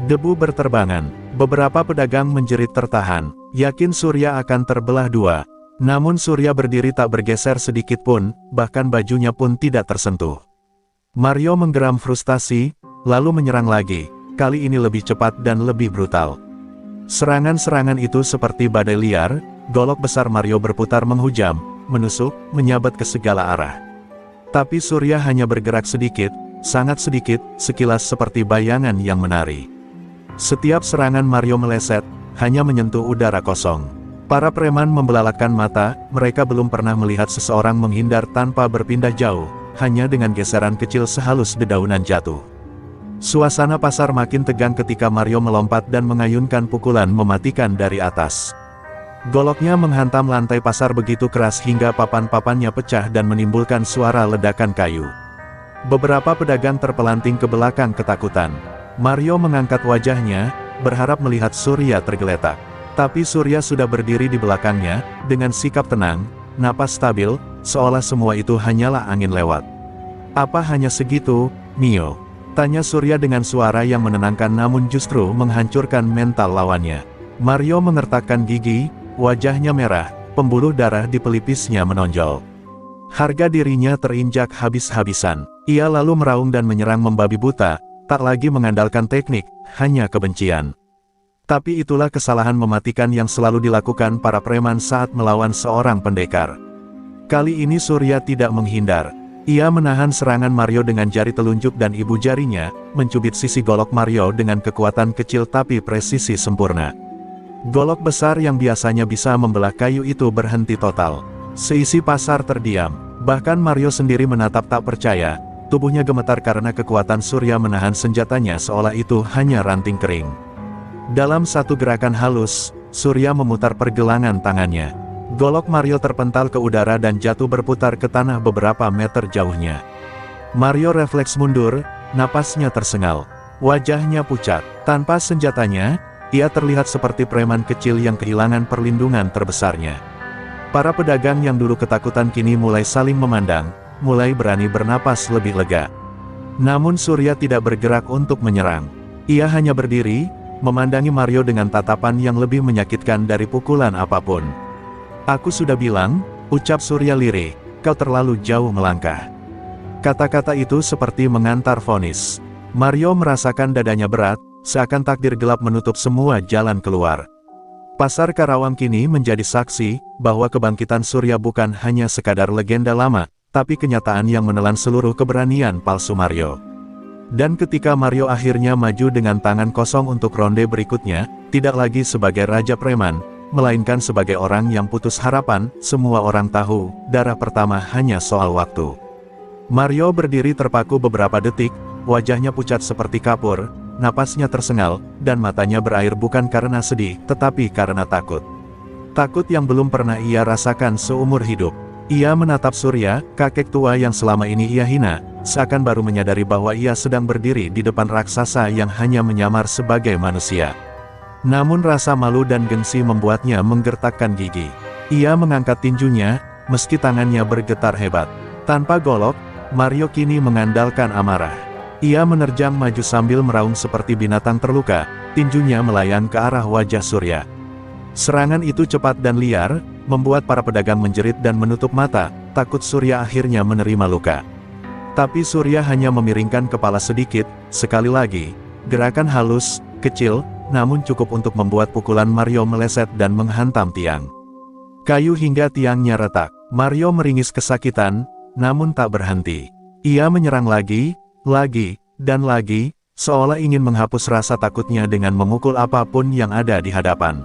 Debu berterbangan, beberapa pedagang menjerit tertahan. Yakin Surya akan terbelah dua. Namun Surya berdiri tak bergeser sedikit pun, bahkan bajunya pun tidak tersentuh. Mario menggeram frustasi, lalu menyerang lagi, kali ini lebih cepat dan lebih brutal. Serangan-serangan itu seperti badai liar, golok besar Mario berputar menghujam, menusuk, menyabet ke segala arah. Tapi Surya hanya bergerak sedikit, sangat sedikit, sekilas seperti bayangan yang menari. Setiap serangan Mario meleset, hanya menyentuh udara kosong. Para preman membelalakkan mata, mereka belum pernah melihat seseorang menghindar tanpa berpindah jauh, hanya dengan geseran kecil sehalus dedaunan jatuh. Suasana pasar makin tegang ketika Mario melompat dan mengayunkan pukulan mematikan dari atas. Goloknya menghantam lantai pasar begitu keras hingga papan-papannya pecah dan menimbulkan suara ledakan kayu. Beberapa pedagang terpelanting ke belakang ketakutan. Mario mengangkat wajahnya, berharap melihat Surya tergeletak. Tapi Surya sudah berdiri di belakangnya, dengan sikap tenang, napas stabil, seolah semua itu hanyalah angin lewat. Apa hanya segitu, Mio? Tanya Surya dengan suara yang menenangkan namun justru menghancurkan mental lawannya. Mario mengertakkan gigi, wajahnya merah, pembuluh darah di pelipisnya menonjol. Harga dirinya terinjak habis-habisan. Ia lalu meraung dan menyerang membabi buta, tak lagi mengandalkan teknik, hanya kebencian. Tapi itulah kesalahan mematikan yang selalu dilakukan para preman saat melawan seorang pendekar. Kali ini Surya tidak menghindar. Ia menahan serangan Mario dengan jari telunjuk dan ibu jarinya, mencubit sisi golok Mario dengan kekuatan kecil tapi presisi sempurna. Golok besar yang biasanya bisa membelah kayu itu berhenti total. Seisi pasar terdiam, bahkan Mario sendiri menatap tak percaya. tubuhnya gemetar karena kekuatan Surya menahan senjatanya seolah itu hanya ranting kering. Dalam satu gerakan halus, Surya memutar pergelangan tangannya. Golok Mario terpental ke udara dan jatuh berputar ke tanah beberapa meter jauhnya. Mario refleks mundur, napasnya tersengal. Wajahnya pucat. Tanpa senjatanya, ia terlihat seperti preman kecil yang kehilangan perlindungan terbesarnya. Para pedagang yang dulu ketakutan kini mulai saling memandang, mulai berani bernapas lebih lega. Namun Surya tidak bergerak untuk menyerang. Ia hanya berdiri, memandangi Mario dengan tatapan yang lebih menyakitkan dari pukulan apapun. "Aku sudah bilang," ucap Surya lirih, "kau terlalu jauh melangkah." Kata-kata itu seperti mengantar vonis. Mario merasakan dadanya berat, seakan takdir gelap menutup semua jalan keluar. Pasar Karawang kini menjadi saksi, bahwa kebangkitan Surya bukan hanya sekadar legenda lama, tapi kenyataan yang menelan seluruh keberanian palsu Mario. Dan ketika Mario akhirnya maju dengan tangan kosong untuk ronde berikutnya, tidak lagi sebagai Raja Preman, melainkan sebagai orang yang putus harapan, semua orang tahu, darah pertama hanya soal waktu. Mario berdiri terpaku beberapa detik, wajahnya pucat seperti kapur, napasnya tersengal, dan matanya berair bukan karena sedih, tetapi karena takut. Takut yang belum pernah ia rasakan seumur hidup. Ia menatap Surya, kakek tua yang selama ini ia hina, seakan baru menyadari bahwa ia sedang berdiri di depan raksasa yang hanya menyamar sebagai manusia. Namun rasa malu dan gengsi membuatnya menggertakkan gigi. Ia mengangkat tinjunya, meski tangannya bergetar hebat. Tanpa golok, Mario kini mengandalkan amarah. Ia menerjang maju sambil meraung seperti binatang terluka, tinjunya melayang ke arah wajah Surya. Serangan itu cepat dan liar, membuat para pedagang menjerit dan menutup mata, takut Surya akhirnya menerima luka. Tapi Surya hanya memiringkan kepala sedikit, sekali lagi, gerakan halus, kecil, namun cukup untuk membuat pukulan Mario meleset dan menghantam tiang kayu hingga tiangnya retak. Mario meringis kesakitan, namun tak berhenti. Ia menyerang lagi, dan lagi, seolah ingin menghapus rasa takutnya dengan memukul apapun yang ada di hadapan.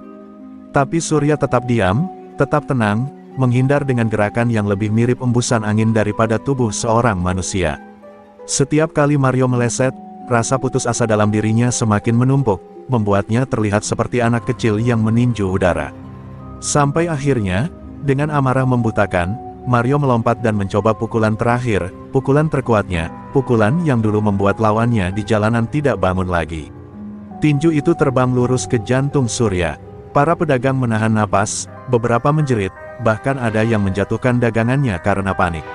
Tapi Surya tetap diam, tetap tenang, menghindar dengan gerakan yang lebih mirip embusan angin daripada tubuh seorang manusia. Setiap kali Mario meleset, rasa putus asa dalam dirinya semakin menumpuk, membuatnya terlihat seperti anak kecil yang meninju udara. Sampai akhirnya, dengan amarah membutakan, Mario melompat dan mencoba pukulan terakhir, pukulan terkuatnya, pukulan yang dulu membuat lawannya di jalanan tidak bangun lagi. Tinju itu terbang lurus ke jantung Surya. Para pedagang menahan napas, beberapa menjerit, bahkan ada yang menjatuhkan dagangannya karena panik.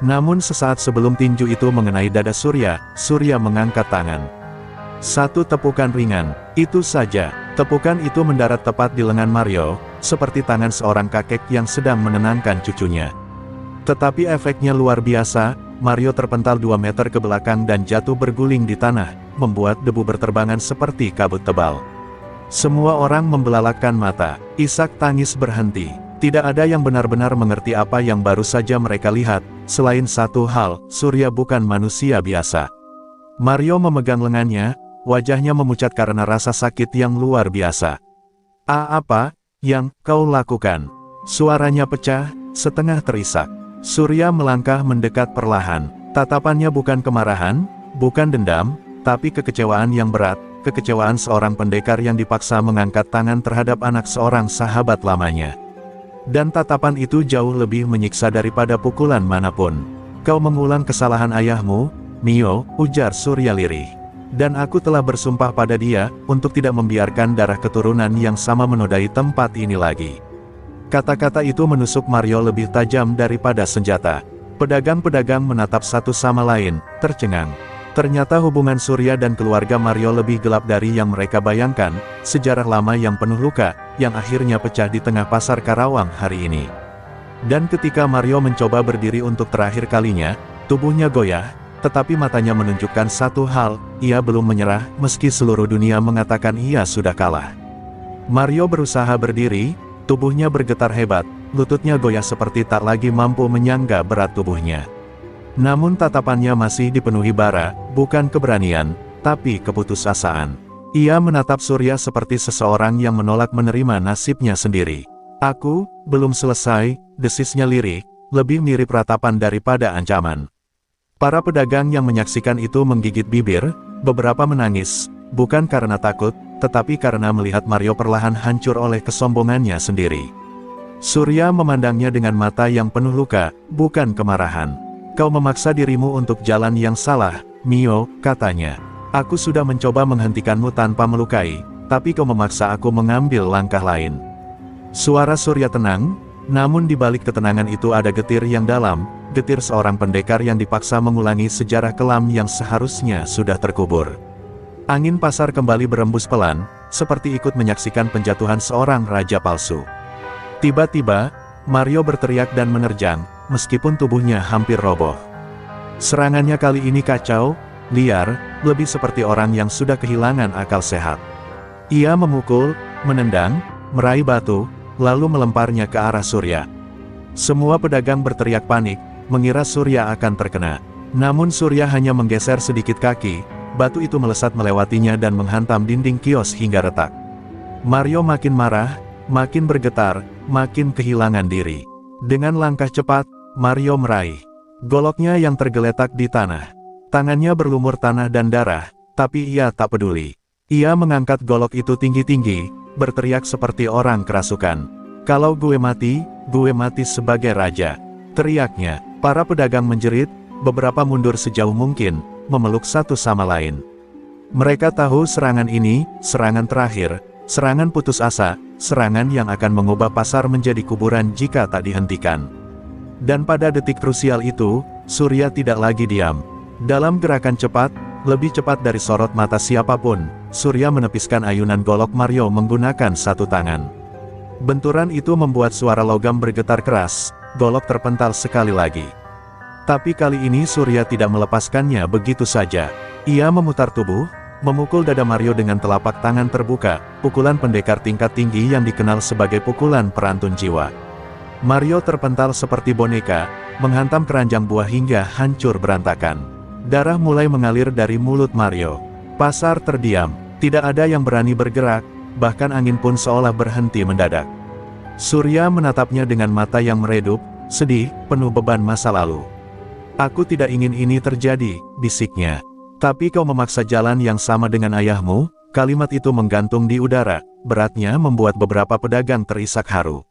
Namun sesaat sebelum tinju itu mengenai dada Surya, Surya mengangkat tangan. Satu tepukan ringan, itu saja. Tepukan itu mendarat tepat di lengan Mario, seperti tangan seorang kakek yang sedang menenangkan cucunya. Tetapi efeknya luar biasa, Mario terpental 2 meter ke belakang dan jatuh berguling di tanah, membuat debu berterbangan seperti kabut tebal. Semua orang membelalakkan mata, isak tangis berhenti. Tidak ada yang benar-benar mengerti apa yang baru saja mereka lihat, selain satu hal, Surya bukan manusia biasa. Mario memegang lengannya, wajahnya memucat karena rasa sakit yang luar biasa. Apa yang kau lakukan?" Suaranya pecah, setengah terisak. Surya melangkah mendekat perlahan. Tatapannya bukan kemarahan, bukan dendam, tapi kekecewaan yang berat, kekecewaan seorang pendekar yang dipaksa mengangkat tangan terhadap anak seorang sahabat lamanya. Dan tatapan itu jauh lebih menyiksa daripada pukulan manapun. "Kau mengulang kesalahan ayahmu, Mio," ujar Surya lirih. "Dan aku telah bersumpah pada dia, untuk tidak membiarkan darah keturunan yang sama menodai tempat ini lagi." Kata-kata itu menusuk Mario lebih tajam daripada senjata. Pedagang-pedagang menatap satu sama lain, tercengang. Ternyata hubungan Surya dan keluarga Mario lebih gelap dari yang mereka bayangkan, sejarah lama yang penuh luka, yang akhirnya pecah di tengah pasar Karawang hari ini. Dan ketika Mario mencoba berdiri untuk terakhir kalinya, tubuhnya goyah, tetapi matanya menunjukkan satu hal, ia belum menyerah, meski seluruh dunia mengatakan ia sudah kalah. Mario berusaha berdiri, tubuhnya bergetar hebat, lututnya goyah seperti tak lagi mampu menyangga berat tubuhnya. Namun tatapannya masih dipenuhi bara, bukan keberanian, tapi keputusasaan. Ia menatap Surya seperti seseorang yang menolak menerima nasibnya sendiri. "Aku belum selesai," desisnya lirih, lebih mirip ratapan daripada ancaman. Para pedagang yang menyaksikan itu menggigit bibir, beberapa menangis, bukan karena takut, tetapi karena melihat Mario perlahan hancur oleh kesombongannya sendiri. Surya memandangnya dengan mata yang penuh luka, bukan kemarahan. Kau memaksa dirimu untuk jalan yang salah, Mio, katanya. Aku sudah mencoba menghentikanmu tanpa melukai, tapi kau memaksa aku mengambil langkah lain. Suara Surya tenang, namun di balik ketenangan itu ada getir yang dalam, getir seorang pendekar yang dipaksa mengulangi sejarah kelam yang seharusnya sudah terkubur. Angin pasar kembali berembus pelan, seperti ikut menyaksikan penjatuhan seorang raja palsu. Tiba-tiba, Mario berteriak dan menerjang, meskipun tubuhnya hampir roboh. Serangannya kali ini kacau, liar, lebih seperti orang yang sudah kehilangan akal sehat. Ia memukul, menendang, meraih batu, lalu melemparnya ke arah Surya. Semua pedagang berteriak panik, mengira Surya akan terkena. Namun Surya hanya menggeser sedikit kaki, batu itu melesat melewatinya dan menghantam dinding kios hingga retak. Mario makin marah, makin bergetar, makin kehilangan diri. Dengan langkah cepat, Mario meraih goloknya yang tergeletak di tanah. Tangannya berlumur tanah dan darah, tapi ia tak peduli. Ia mengangkat golok itu tinggi-tinggi, berteriak seperti orang kerasukan. Kalau gue mati sebagai raja. Teriaknya, para pedagang menjerit, beberapa mundur sejauh mungkin, memeluk satu sama lain. Mereka tahu serangan ini, serangan terakhir, serangan putus asa, serangan yang akan mengubah pasar menjadi kuburan jika tak dihentikan. Dan pada detik krusial itu, Surya tidak lagi diam. Dalam gerakan cepat, lebih cepat dari sorot mata siapapun, Surya menepiskan ayunan golok Mario menggunakan satu tangan. Benturan itu membuat suara logam bergetar keras, golok terpental sekali lagi. Tapi kali ini Surya tidak melepaskannya begitu saja. Ia memutar tubuh, memukul dada Mario dengan telapak tangan terbuka, pukulan pendekar tingkat tinggi yang dikenal sebagai pukulan perantun jiwa. Mario terpental seperti boneka, menghantam keranjang buah hingga hancur berantakan. Darah mulai mengalir dari mulut Mario. Pasar terdiam, tidak ada yang berani bergerak, bahkan angin pun seolah berhenti mendadak. Surya menatapnya dengan mata yang meredup, sedih, penuh beban masa lalu. Aku tidak ingin ini terjadi, bisiknya. Tapi kau memaksa jalan yang sama dengan ayahmu. Kalimat itu menggantung di udara, beratnya membuat beberapa pedagang terisak haru.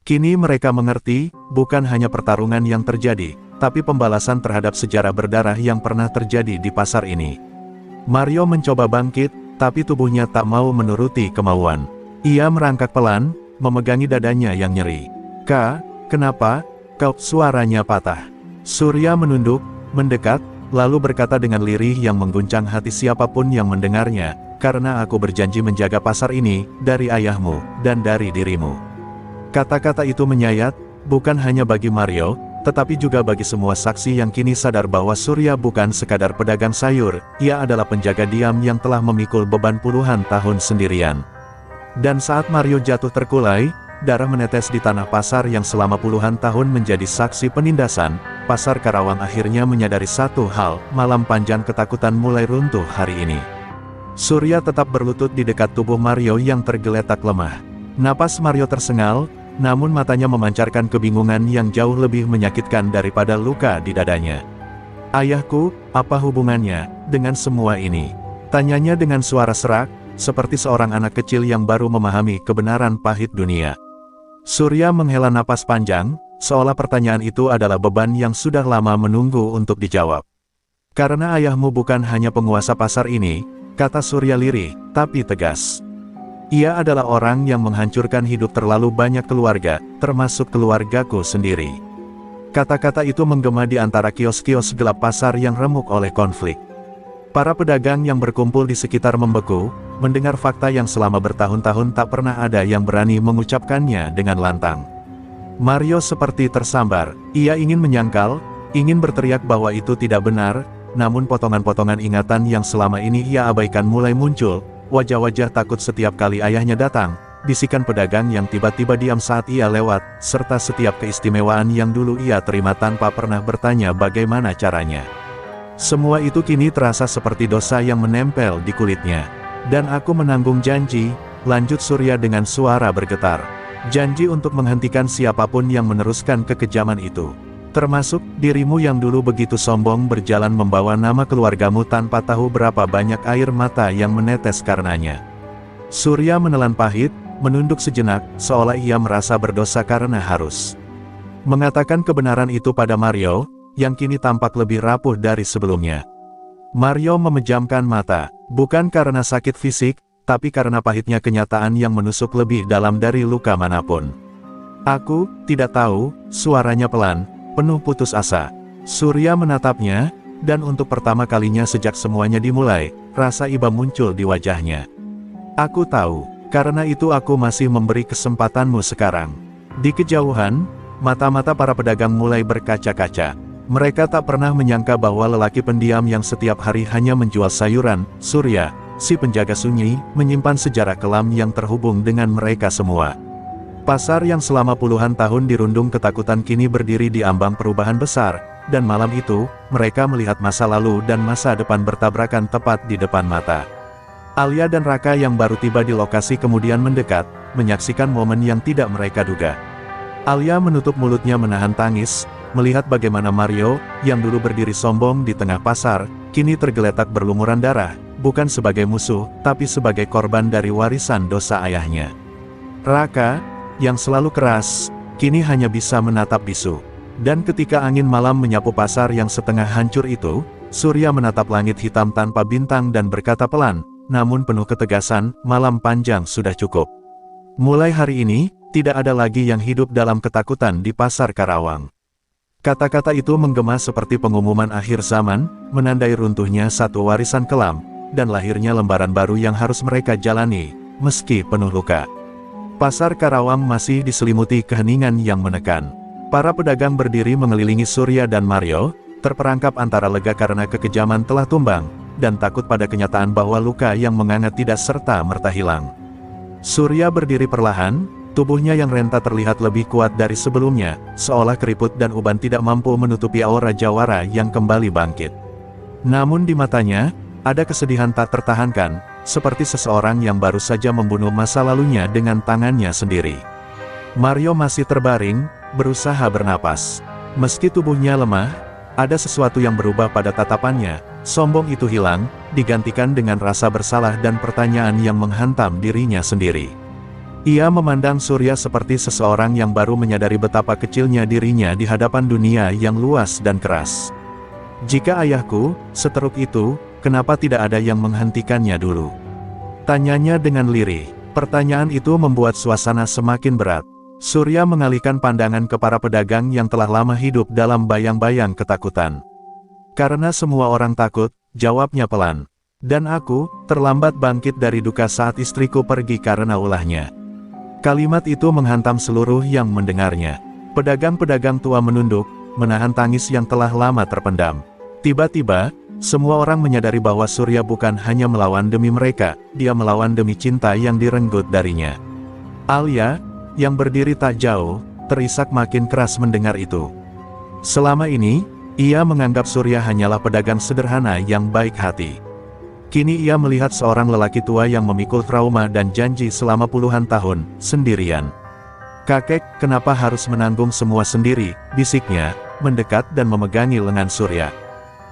Kini mereka mengerti, bukan hanya pertarungan yang terjadi, tapi pembalasan terhadap sejarah berdarah yang pernah terjadi di pasar ini. Mario mencoba bangkit, tapi tubuhnya tak mau menuruti kemauan. Ia merangkak pelan, memegangi dadanya yang nyeri. Kenapa? Kau? Suaranya patah. Surya menunduk, mendekat, lalu berkata dengan lirih yang mengguncang hati siapapun yang mendengarnya, karena aku berjanji menjaga pasar ini, dari ayahmu, dan dari dirimu. Kata-kata itu menyayat, bukan hanya bagi Mario, tetapi juga bagi semua saksi yang kini sadar bahwa Surya bukan sekadar pedagang sayur, ia adalah penjaga diam yang telah memikul beban puluhan tahun sendirian. Dan saat Mario jatuh terkulai, darah menetes di tanah pasar yang selama puluhan tahun menjadi saksi penindasan, pasar Karawang akhirnya menyadari satu hal, malam panjang ketakutan mulai runtuh hari ini. Surya tetap berlutut di dekat tubuh Mario yang tergeletak lemah. Napas Mario tersengal, namun matanya memancarkan kebingungan yang jauh lebih menyakitkan daripada luka di dadanya. Ayahku, apa hubungannya dengan semua ini? Tanyanya dengan suara serak, seperti seorang anak kecil yang baru memahami kebenaran pahit dunia. Surya menghela napas panjang, seolah pertanyaan itu adalah beban yang sudah lama menunggu untuk dijawab. Karena ayahmu bukan hanya penguasa pasar ini, kata Surya lirih, tapi tegas. Ia adalah orang yang menghancurkan hidup terlalu banyak keluarga, termasuk keluargaku sendiri. Kata-kata itu menggema di antara kios-kios gelap pasar yang remuk oleh konflik. Para pedagang yang berkumpul di sekitar membeku, mendengar fakta yang selama bertahun-tahun tak pernah ada yang berani mengucapkannya dengan lantang. Mario seperti tersambar, ia ingin menyangkal, ingin berteriak bahwa itu tidak benar, namun potongan-potongan ingatan yang selama ini ia abaikan mulai muncul. Wajah-wajah takut setiap kali ayahnya datang, bisikan pedagang yang tiba-tiba diam saat ia lewat, serta setiap keistimewaan yang dulu ia terima tanpa pernah bertanya bagaimana caranya. Semua itu kini terasa seperti dosa yang menempel di kulitnya. Dan aku menanggung janji, lanjut Surya dengan suara bergetar. Janji untuk menghentikan siapapun yang meneruskan kekejaman itu. Termasuk dirimu yang dulu begitu sombong berjalan membawa nama keluargamu tanpa tahu berapa banyak air mata yang menetes karenanya. Surya menelan pahit, menunduk sejenak, seolah ia merasa berdosa karena harus mengatakan kebenaran itu pada Mario, yang kini tampak lebih rapuh dari sebelumnya. Mario memejamkan mata, bukan karena sakit fisik, tapi karena pahitnya kenyataan yang menusuk lebih dalam dari luka manapun. Aku tidak tahu, suaranya pelan, penuh putus asa. Surya menatapnya, dan untuk pertama kalinya sejak semuanya dimulai, rasa iba muncul di wajahnya. Aku tahu, karena itu aku masih memberi kesempatanmu sekarang. Di kejauhan, mata-mata para pedagang mulai berkaca-kaca. Mereka tak pernah menyangka bahwa lelaki pendiam yang setiap hari hanya menjual sayuran, Surya, si penjaga sunyi, menyimpan sejarah kelam yang terhubung dengan mereka semua. Pasar yang selama puluhan tahun dirundung ketakutan kini berdiri di ambang perubahan besar, dan malam itu, mereka melihat masa lalu dan masa depan bertabrakan tepat di depan mata. Alia dan Raka yang baru tiba di lokasi kemudian mendekat, menyaksikan momen yang tidak mereka duga. Alia menutup mulutnya menahan tangis, melihat bagaimana Mario, yang dulu berdiri sombong di tengah pasar, kini tergeletak berlumuran darah, bukan sebagai musuh, tapi sebagai korban dari warisan dosa ayahnya. Raka, yang selalu keras, kini hanya bisa menatap bisu. Dan ketika angin malam menyapu pasar yang setengah hancur itu, Surya menatap langit hitam tanpa bintang dan berkata pelan, namun penuh ketegasan, malam panjang sudah cukup. Mulai hari ini, tidak ada lagi yang hidup dalam ketakutan di pasar Karawang. Kata-kata itu menggema seperti pengumuman akhir zaman, menandai runtuhnya satu warisan kelam, dan lahirnya lembaran baru yang harus mereka jalani, meski penuh luka. Pasar Karawang masih diselimuti keheningan yang menekan. Para pedagang berdiri mengelilingi Surya dan Mario, terperangkap antara lega karena kekejaman telah tumbang, dan takut pada kenyataan bahwa luka yang menganga tidak serta-merta hilang. Surya berdiri perlahan, tubuhnya yang renta terlihat lebih kuat dari sebelumnya, seolah keriput dan uban tidak mampu menutupi aura jawara yang kembali bangkit. Namun di matanya, ada kesedihan tak tertahankan, seperti seseorang yang baru saja membunuh masa lalunya dengan tangannya sendiri. Mario masih terbaring, berusaha bernapas. Meski tubuhnya lemah, ada sesuatu yang berubah pada tatapannya. Sombong itu hilang, digantikan dengan rasa bersalah dan pertanyaan yang menghantam dirinya sendiri. Ia memandang Surya seperti seseorang yang baru menyadari betapa kecilnya dirinya di hadapan dunia yang luas dan keras. Jika ayahku, seteruk itu, kenapa tidak ada yang menghentikannya dulu? Tanyanya dengan lirih. Pertanyaan itu membuat suasana semakin berat. Surya mengalihkan pandangan ke para pedagang yang telah lama hidup dalam bayang-bayang ketakutan. Karena semua orang takut, jawabnya pelan. Dan aku, terlambat bangkit dari duka saat istriku pergi karena ulahnya. Kalimat itu menghantam seluruh yang mendengarnya. Pedagang-pedagang tua menunduk, menahan tangis yang telah lama terpendam. Tiba-tiba, semua orang menyadari bahwa Surya bukan hanya melawan demi mereka, dia melawan demi cinta yang direnggut darinya. Alia, yang berdiri tak jauh, terisak makin keras mendengar itu. Selama ini, ia menganggap Surya hanyalah pedagang sederhana yang baik hati. Kini ia melihat seorang lelaki tua yang memikul trauma dan janji selama puluhan tahun, sendirian. Kakek, kenapa harus menanggung semua sendiri, bisiknya, mendekat dan memegangi lengan Surya.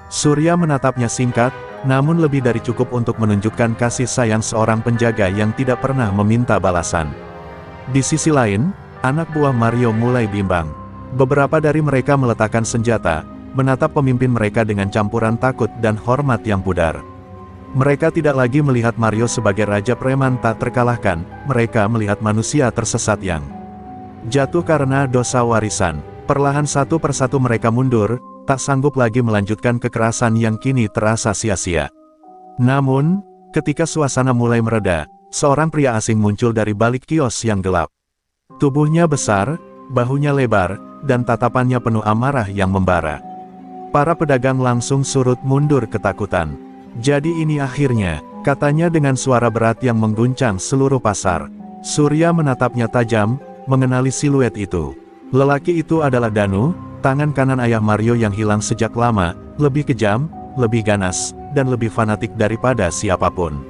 Surya menatapnya singkat, namun lebih dari cukup untuk menunjukkan kasih sayang seorang penjaga yang tidak pernah meminta balasan. Di sisi lain, anak buah Mario mulai bimbang. Beberapa dari mereka meletakkan senjata, menatap pemimpin mereka dengan campuran takut dan hormat yang pudar. Mereka tidak lagi melihat Mario sebagai raja preman tak terkalahkan, mereka melihat manusia tersesat yang jatuh karena dosa warisan. Perlahan satu persatu mereka mundur, tak sanggup lagi melanjutkan kekerasan yang kini terasa sia-sia. Namun, ketika suasana mulai mereda, seorang pria asing muncul dari balik kios yang gelap. Tubuhnya besar, bahunya lebar, dan tatapannya penuh amarah yang membara. Para pedagang langsung surut mundur ketakutan. Jadi ini akhirnya, katanya dengan suara berat yang mengguncang seluruh pasar. Surya menatapnya tajam, mengenali siluet itu. Lelaki itu adalah Danu, tangan kanan ayah Mario yang hilang sejak lama, lebih kejam, lebih ganas, dan lebih fanatik daripada siapapun.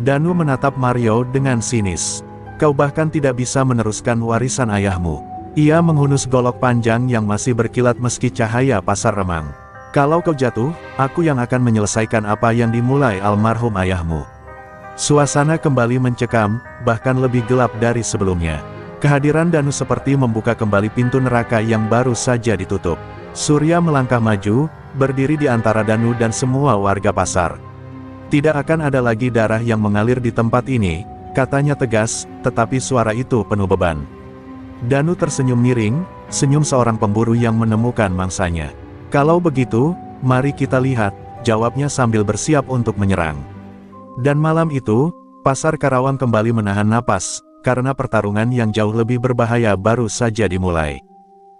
Danu menatap Mario dengan sinis. Kau bahkan tidak bisa meneruskan warisan ayahmu. Ia menghunus golok panjang yang masih berkilat meski cahaya pasar remang. Kalau kau jatuh, aku yang akan menyelesaikan apa yang dimulai almarhum ayahmu. Suasana kembali mencekam, bahkan lebih gelap dari sebelumnya. Kehadiran Danu seperti membuka kembali pintu neraka yang baru saja ditutup. Surya melangkah maju, berdiri di antara Danu dan semua warga pasar. Tidak akan ada lagi darah yang mengalir di tempat ini, katanya tegas, tetapi suara itu penuh beban. Danu tersenyum miring, senyum seorang pemburu yang menemukan mangsanya. Kalau begitu, mari kita lihat, jawabnya sambil bersiap untuk menyerang. Dan malam itu, pasar Karawang kembali menahan napas, karena pertarungan yang jauh lebih berbahaya baru saja dimulai.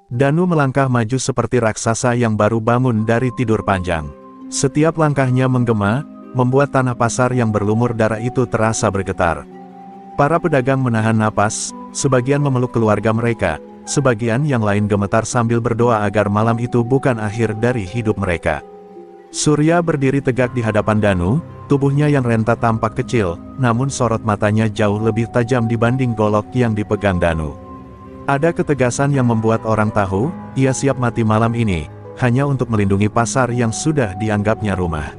Danu melangkah maju seperti raksasa yang baru bangun dari tidur panjang. Setiap langkahnya menggema, membuat tanah pasar yang berlumur darah itu terasa bergetar. Para pedagang menahan napas, sebagian memeluk keluarga mereka, sebagian yang lain gemetar sambil berdoa agar malam itu bukan akhir dari hidup mereka. Surya berdiri tegak di hadapan Danu, tubuhnya yang renta tampak kecil, namun sorot matanya jauh lebih tajam dibanding golok yang dipegang Danu. Ada ketegasan yang membuat orang tahu, ia siap mati malam ini, hanya untuk melindungi pasar yang sudah dianggapnya rumah.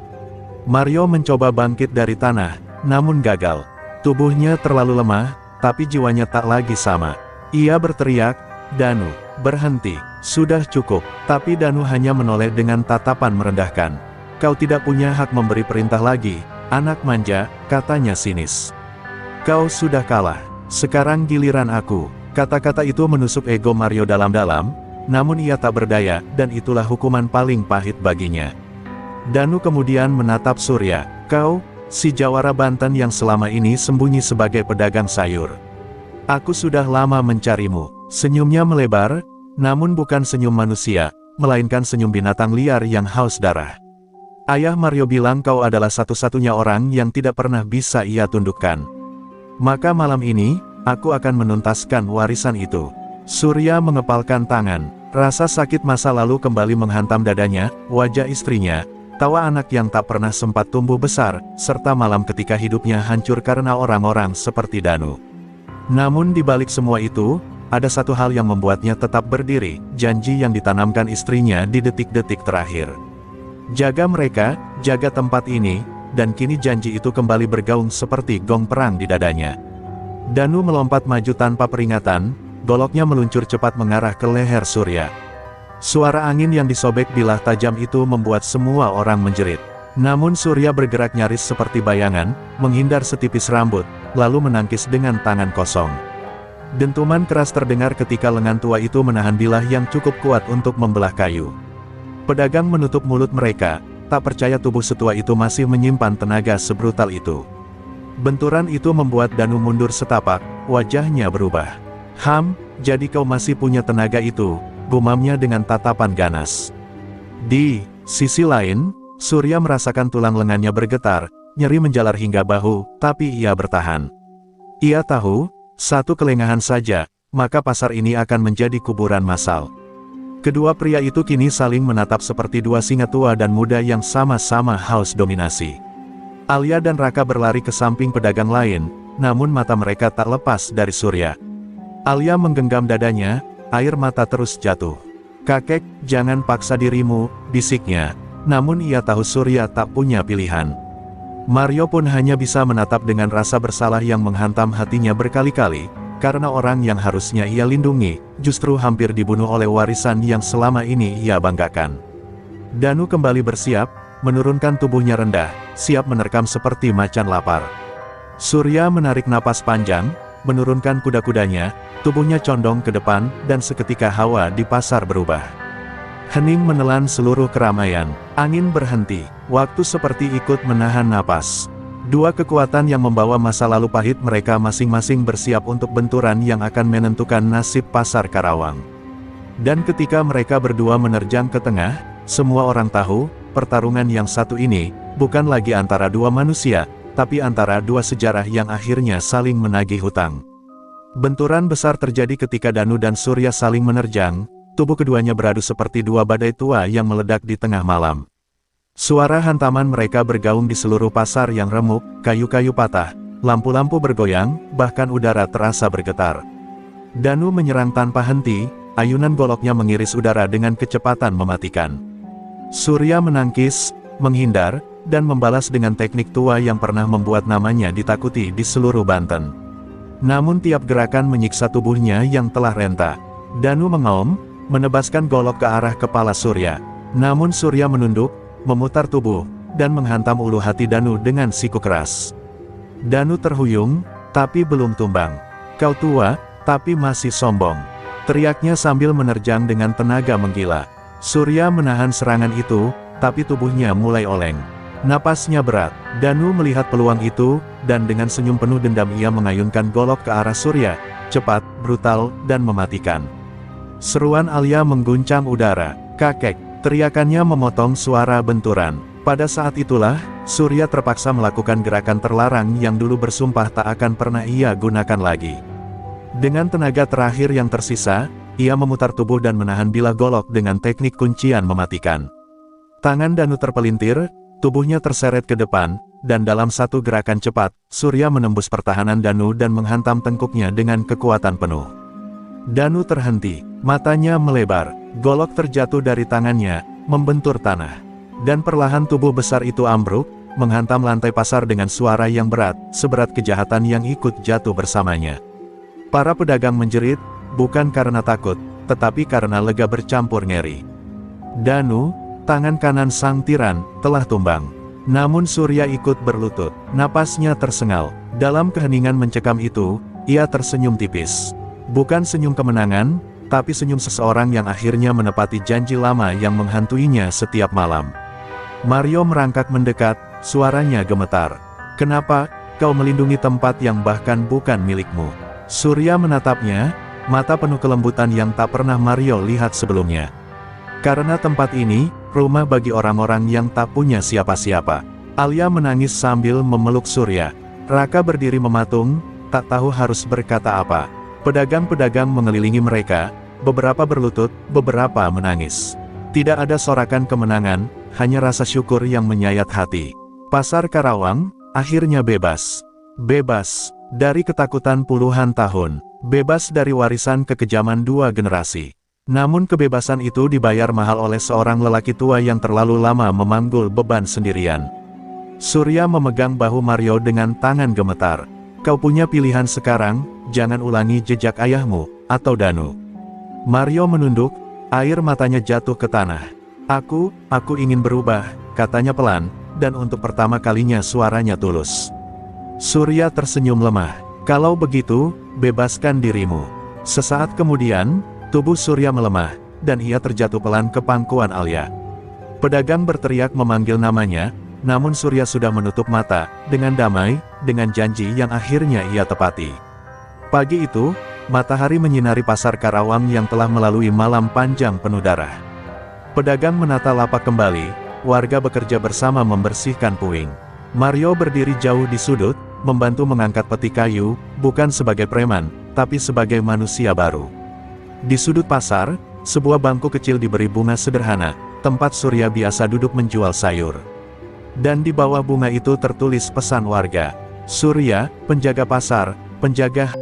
Mario mencoba bangkit dari tanah, namun gagal. Tubuhnya terlalu lemah, tapi jiwanya tak lagi sama. Ia berteriak, "Danu, berhenti, sudah cukup." Tapi Danu hanya menoleh dengan tatapan merendahkan. "Kau tidak punya hak memberi perintah lagi, anak manja," katanya sinis. "Kau sudah kalah, sekarang giliran aku." Kata-kata itu menusuk ego Mario dalam-dalam, namun ia tak berdaya, dan itulah hukuman paling pahit baginya. Danu kemudian menatap Surya, "Kau, si jawara Banten yang selama ini sembunyi sebagai pedagang sayur. Aku sudah lama mencarimu." Senyumnya melebar, namun bukan senyum manusia, melainkan senyum binatang liar yang haus darah. "Ayah Mario bilang kau adalah satu-satunya orang yang tidak pernah bisa ia tundukkan. Maka malam ini, aku akan menuntaskan warisan itu." Surya mengepalkan tangan, rasa sakit masa lalu kembali menghantam dadanya, wajah istrinya, tawa anak yang tak pernah sempat tumbuh besar, serta malam ketika hidupnya hancur karena orang-orang seperti Danu. Namun di balik semua itu, ada satu hal yang membuatnya tetap berdiri, janji yang ditanamkan istrinya di detik-detik terakhir. Jaga mereka, jaga tempat ini, dan kini janji itu kembali bergaung seperti gong perang di dadanya. Danu melompat maju tanpa peringatan, goloknya meluncur cepat mengarah ke leher Surya. Suara angin yang disobek bilah tajam itu membuat semua orang menjerit. Namun Surya bergerak nyaris seperti bayangan, menghindar setipis rambut, lalu menangkis dengan tangan kosong. Dentuman keras terdengar ketika lengan tua itu menahan bilah yang cukup kuat untuk membelah kayu. Pedagang menutup mulut mereka, tak percaya tubuh setua itu masih menyimpan tenaga sebrutal itu. Benturan itu membuat Danu mundur setapak, wajahnya berubah. Jadi kau masih punya tenaga itu," gumamnya dengan tatapan ganas. Di sisi lain, Surya merasakan tulang lengannya bergetar, nyeri menjalar hingga bahu, tapi ia bertahan. Ia tahu, satu kelengahan saja, maka pasar ini akan menjadi kuburan massal. Kedua pria itu kini saling menatap seperti dua singa tua dan muda yang sama-sama haus dominasi. Alia dan Raka berlari ke samping pedagang lain, namun mata mereka tak lepas dari Surya. Alia menggenggam dadanya, air mata terus jatuh. "Kakek, jangan paksa dirimu," bisiknya, namun ia tahu Surya tak punya pilihan. Mario pun hanya bisa menatap dengan rasa bersalah yang menghantam hatinya berkali-kali, karena orang yang harusnya ia lindungi, justru hampir dibunuh oleh warisan yang selama ini ia banggakan. Danu kembali bersiap, menurunkan tubuhnya rendah, siap menerkam seperti macan lapar. Surya menarik napas panjang, menurunkan kuda-kudanya, tubuhnya condong ke depan, dan seketika hawa di pasar berubah. Hening menelan seluruh keramaian. Angin berhenti. Waktu seperti ikut menahan napas. Dua kekuatan yang membawa masa lalu pahit mereka masing-masing bersiap untuk benturan yang akan menentukan nasib pasar Karawang. Dan ketika mereka berdua menerjang ke tengah, semua orang tahu, pertarungan yang satu ini, bukan lagi antara dua manusia, tapi antara dua sejarah yang akhirnya saling menagih hutang. Benturan besar terjadi ketika Danu dan Surya saling menerjang. Tubuh keduanya beradu seperti dua badai tua yang meledak di tengah malam. Suara hantaman mereka bergaung di seluruh pasar yang remuk, kayu-kayu patah, lampu-lampu bergoyang, bahkan udara terasa bergetar. Danu menyerang tanpa henti, ayunan goloknya mengiris udara dengan kecepatan mematikan. Surya menangkis, menghindar, dan membalas dengan teknik tua yang pernah membuat namanya ditakuti di seluruh Banten. Namun tiap gerakan menyiksa tubuhnya yang telah renta. Danu mengaum, menebaskan golok ke arah kepala Surya. Namun Surya menunduk, memutar tubuh, dan menghantam ulu hati Danu dengan siku keras. Danu terhuyung, tapi belum tumbang. "Kau tua, tapi masih sombong," teriaknya sambil menerjang dengan tenaga menggila. Surya menahan serangan itu, tapi tubuhnya mulai oleng. Napasnya berat. Danu melihat peluang itu, dan dengan senyum penuh dendam ia mengayunkan golok ke arah Surya, cepat, brutal, dan mematikan. Seruan Alia mengguncang udara. "Kakek!" teriakannya memotong suara benturan. Pada saat itulah, Surya terpaksa melakukan gerakan terlarang yang dulu bersumpah tak akan pernah ia gunakan lagi. Dengan tenaga terakhir yang tersisa, ia memutar tubuh dan menahan bilah golok dengan teknik kuncian mematikan. Tangan Danu terpelintir, tubuhnya terseret ke depan, dan dalam satu gerakan cepat, Surya menembus pertahanan Danu dan menghantam tengkuknya dengan kekuatan penuh. Danu terhenti, matanya melebar, golok terjatuh dari tangannya, membentur tanah. Dan perlahan tubuh besar itu ambruk, menghantam lantai pasar dengan suara yang berat, seberat kejahatan yang ikut jatuh bersamanya. Para pedagang menjerit, bukan karena takut, tetapi karena lega bercampur ngeri. Danu, tangan kanan sang tiran, telah tumbang. Namun Surya ikut berlutut, napasnya tersengal. Dalam keheningan mencekam itu, ia tersenyum tipis. Bukan senyum kemenangan, tapi senyum seseorang yang akhirnya menepati janji lama yang menghantuinya setiap malam. Mario merangkak mendekat, suaranya gemetar. "Kenapa, kau melindungi tempat yang bahkan bukan milikmu?" Surya menatapnya, mata penuh kelembutan yang tak pernah Mario lihat sebelumnya. "Karena tempat ini, rumah bagi orang-orang yang tak punya siapa-siapa." Alia menangis sambil memeluk Surya. Raka berdiri mematung, tak tahu harus berkata apa. Pedagang-pedagang mengelilingi mereka, beberapa berlutut, beberapa menangis. Tidak ada sorakan kemenangan, hanya rasa syukur yang menyayat hati. Pasar Karawang, akhirnya bebas. Bebas dari ketakutan puluhan tahun. Bebas dari warisan kekejaman dua generasi. Namun kebebasan itu dibayar mahal oleh seorang lelaki tua yang terlalu lama memanggul beban sendirian. Surya memegang bahu Mario dengan tangan gemetar. "Kau punya pilihan sekarang, jangan ulangi jejak ayahmu, atau Danu." Mario menunduk, air matanya jatuh ke tanah. Aku ingin berubah," katanya pelan, dan untuk pertama kalinya suaranya tulus. Surya tersenyum lemah. "Kalau begitu, bebaskan dirimu." Sesaat kemudian, tubuh Surya melemah, dan ia terjatuh pelan ke pangkuan Alia. Pedagang berteriak memanggil namanya, namun Surya sudah menutup mata, dengan damai, dengan janji yang akhirnya ia tepati. Pagi itu, matahari menyinari pasar Karawang yang telah melalui malam panjang penuh darah. Pedagang menata lapak kembali, warga bekerja bersama membersihkan puing. Mario berdiri jauh di sudut, membantu mengangkat peti kayu, bukan sebagai preman, tapi sebagai manusia baru. Di sudut pasar, sebuah bangku kecil diberi bunga sederhana, tempat Surya biasa duduk menjual sayur. Dan di bawah bunga itu tertulis pesan warga. "Surya, penjaga pasar, penjaga